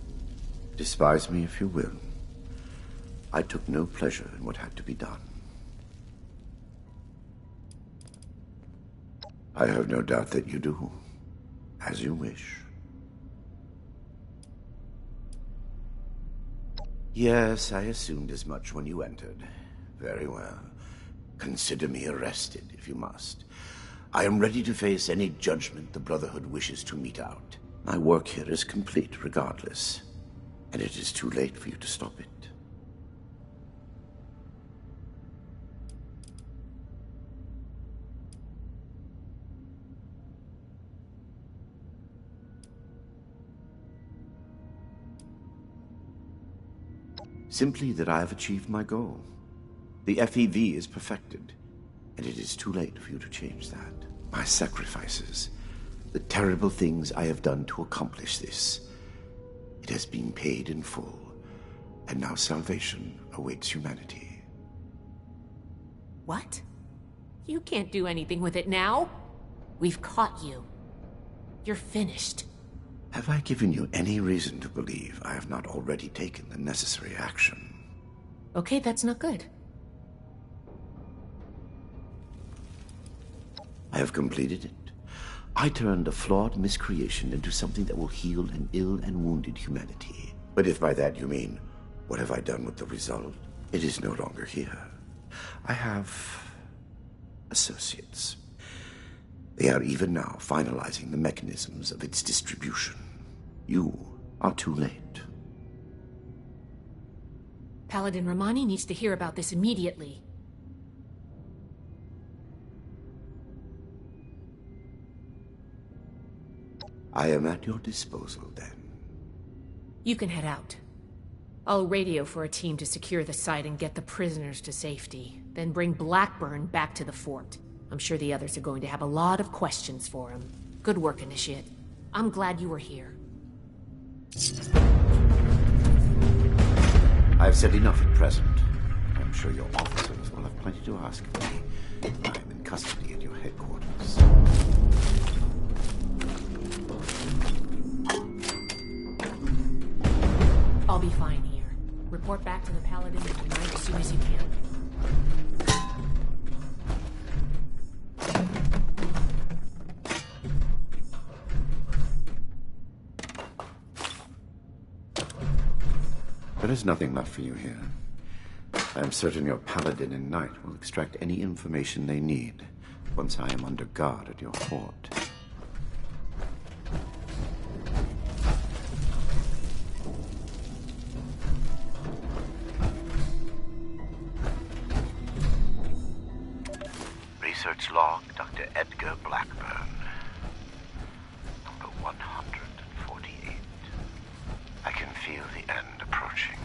Speaker 9: Despise me if you will. I took no pleasure in what had to be done. I have no doubt that you do. As you wish. Yes, I assumed as much when you entered. Very well. Consider me arrested, if you must. I am ready to face any judgment the Brotherhood wishes to mete out. My work here is complete, regardless. And it is too late for you to stop it. Simply that I have achieved my goal. The FEV is perfected, and it is too late for you to change that. My sacrifices, the terrible things I have done to accomplish this, it has been paid in full, and now salvation awaits humanity.
Speaker 6: What? You can't do anything with it now. We've caught you. You're finished.
Speaker 9: Have I given you any reason to believe I have not already taken the necessary action?
Speaker 6: Okay, that's not good.
Speaker 9: I have completed it. I turned a flawed miscreation into something that will heal an ill and wounded humanity. But if by that you mean, what have I done with the result? It is no longer here. I have associates. They are even now finalizing the mechanisms of its distribution. You are too late.
Speaker 6: Paladin Romani needs to hear about this immediately.
Speaker 9: I am at your disposal, then.
Speaker 6: You can head out. I'll radio for a team to secure the site and get the prisoners to safety. Then bring Blackburn back to the fort. I'm sure the others are going to have a lot of questions for him. Good work, Initiate. I'm glad you were here.
Speaker 9: I've said enough at present. I'm sure your officers will have plenty to ask of me. I am in custody at your headquarters.
Speaker 6: I'll be fine here. Report back to the Paladin tonight as soon as you can.
Speaker 9: There is nothing left for you here. I am certain your Paladin and Knight will extract any information they need once I am under guard at your fort. Research log, Dr. Edgar Blackburn. Number 148. I can feel the end approaching.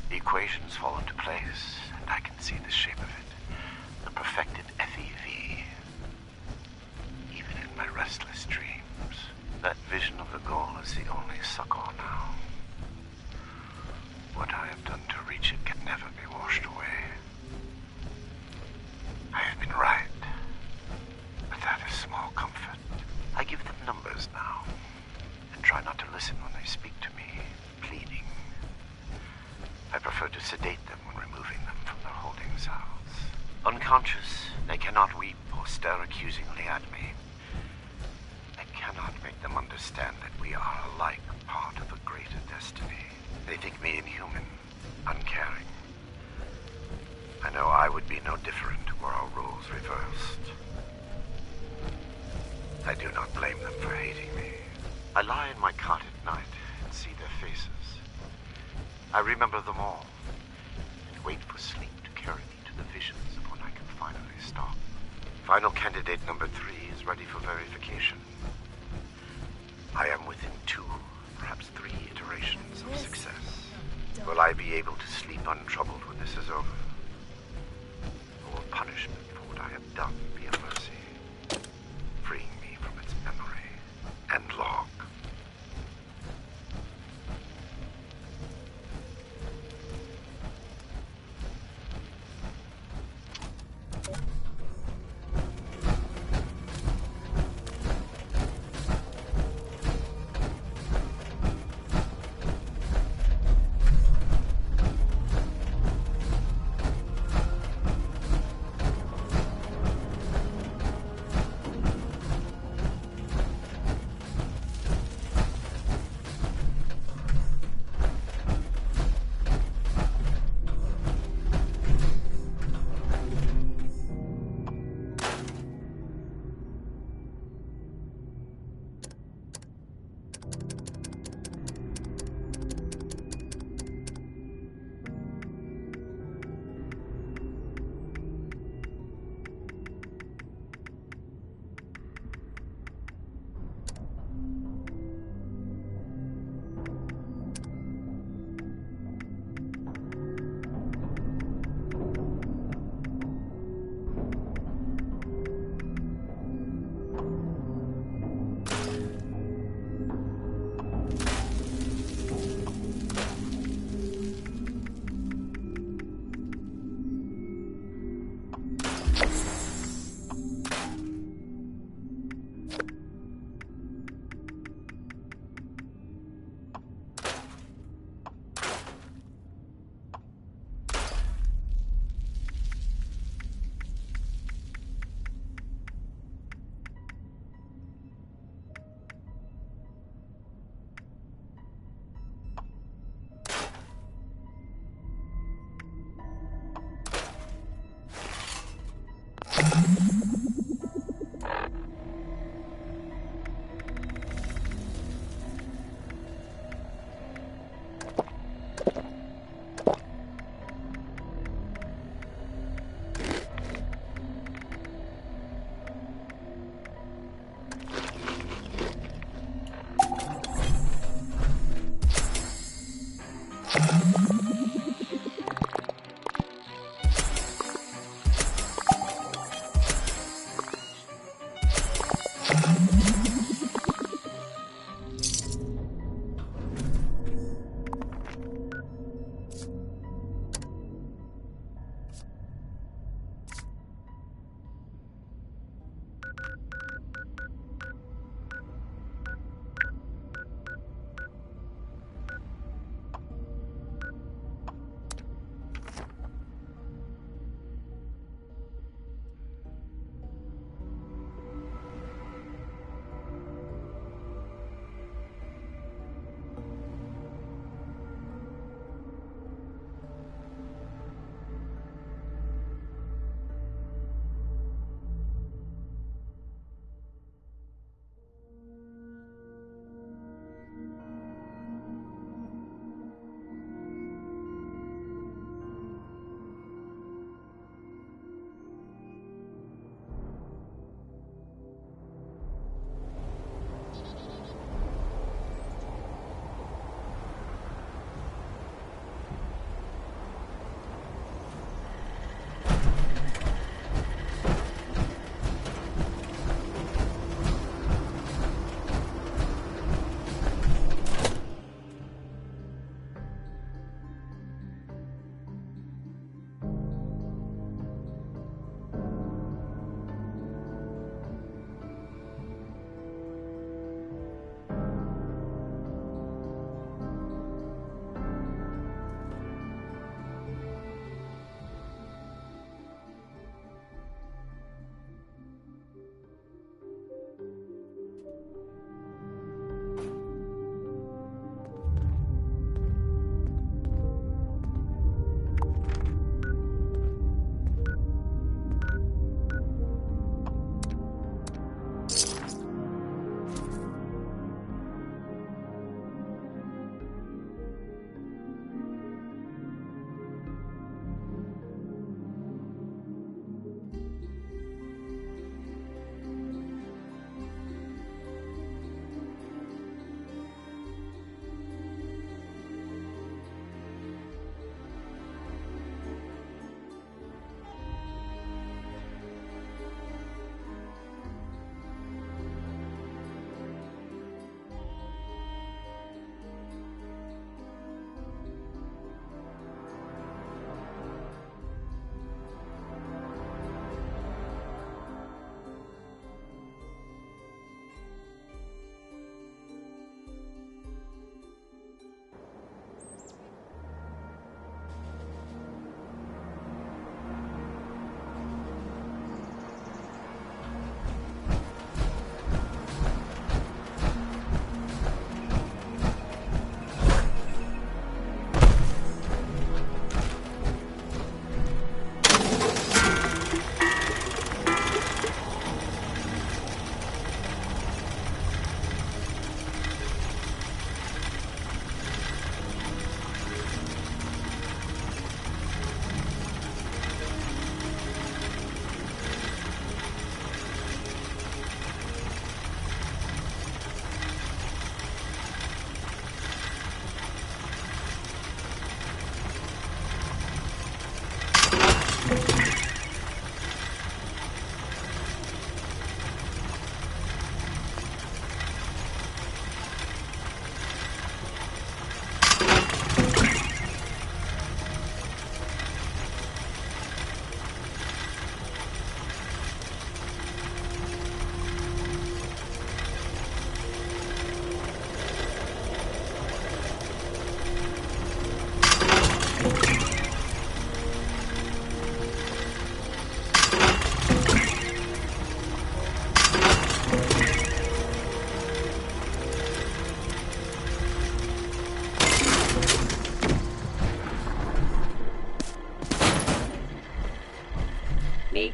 Speaker 9: The equations fall into place, and I can see the shape of it. The perfected FEV. Even in my restless dreams, that vision of the goal is the only succor now. What I have done to reach it can never be washed away. I have been right, but that is small comfort. I give them numbers now, and try not to listen when they speak to me, pleading. I prefer to sedate them when removing them from their holding cells. Unconscious, they cannot weep or stare accusingly at me. I cannot make them understand that we are alike part of a greater destiny. They think me inhuman, uncaring. I know I would be no different were our roles reversed. I do not blame them for hating me. I lie in my cot at night and see their faces. I remember them all, and wait for sleep to carry me to the visions of when I can finally stop. Final candidate number 3 is ready for verification. I am within 2, perhaps 3 iterations of success. Will I be able to sleep untroubled when this is over? Or will punishment for what I have done be a mercy, freeing me from its memory and log?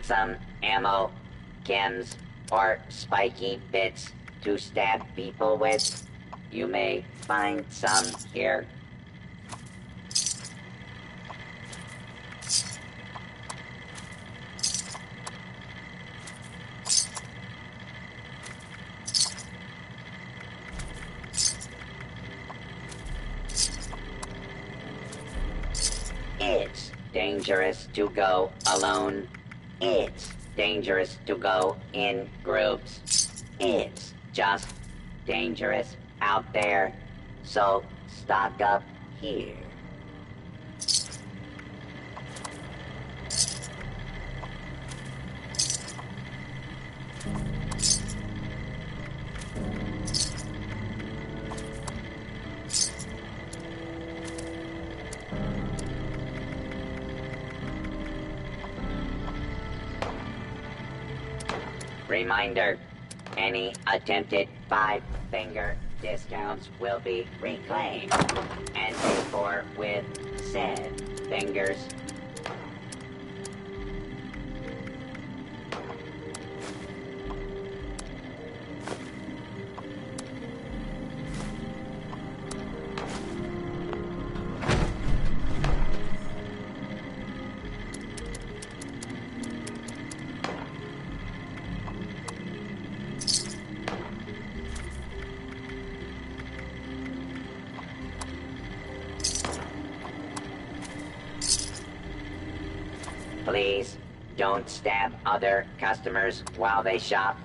Speaker 14: need some ammo, chems, or spiky bits to stab people with, you may find some here. It's dangerous to go alone. It's dangerous to go in groups. It's just dangerous out there. So stock up here. Reminder, any attempted 5-finger discounts will be reclaimed and paid for with said fingers. Please don't stab other customers while they shop.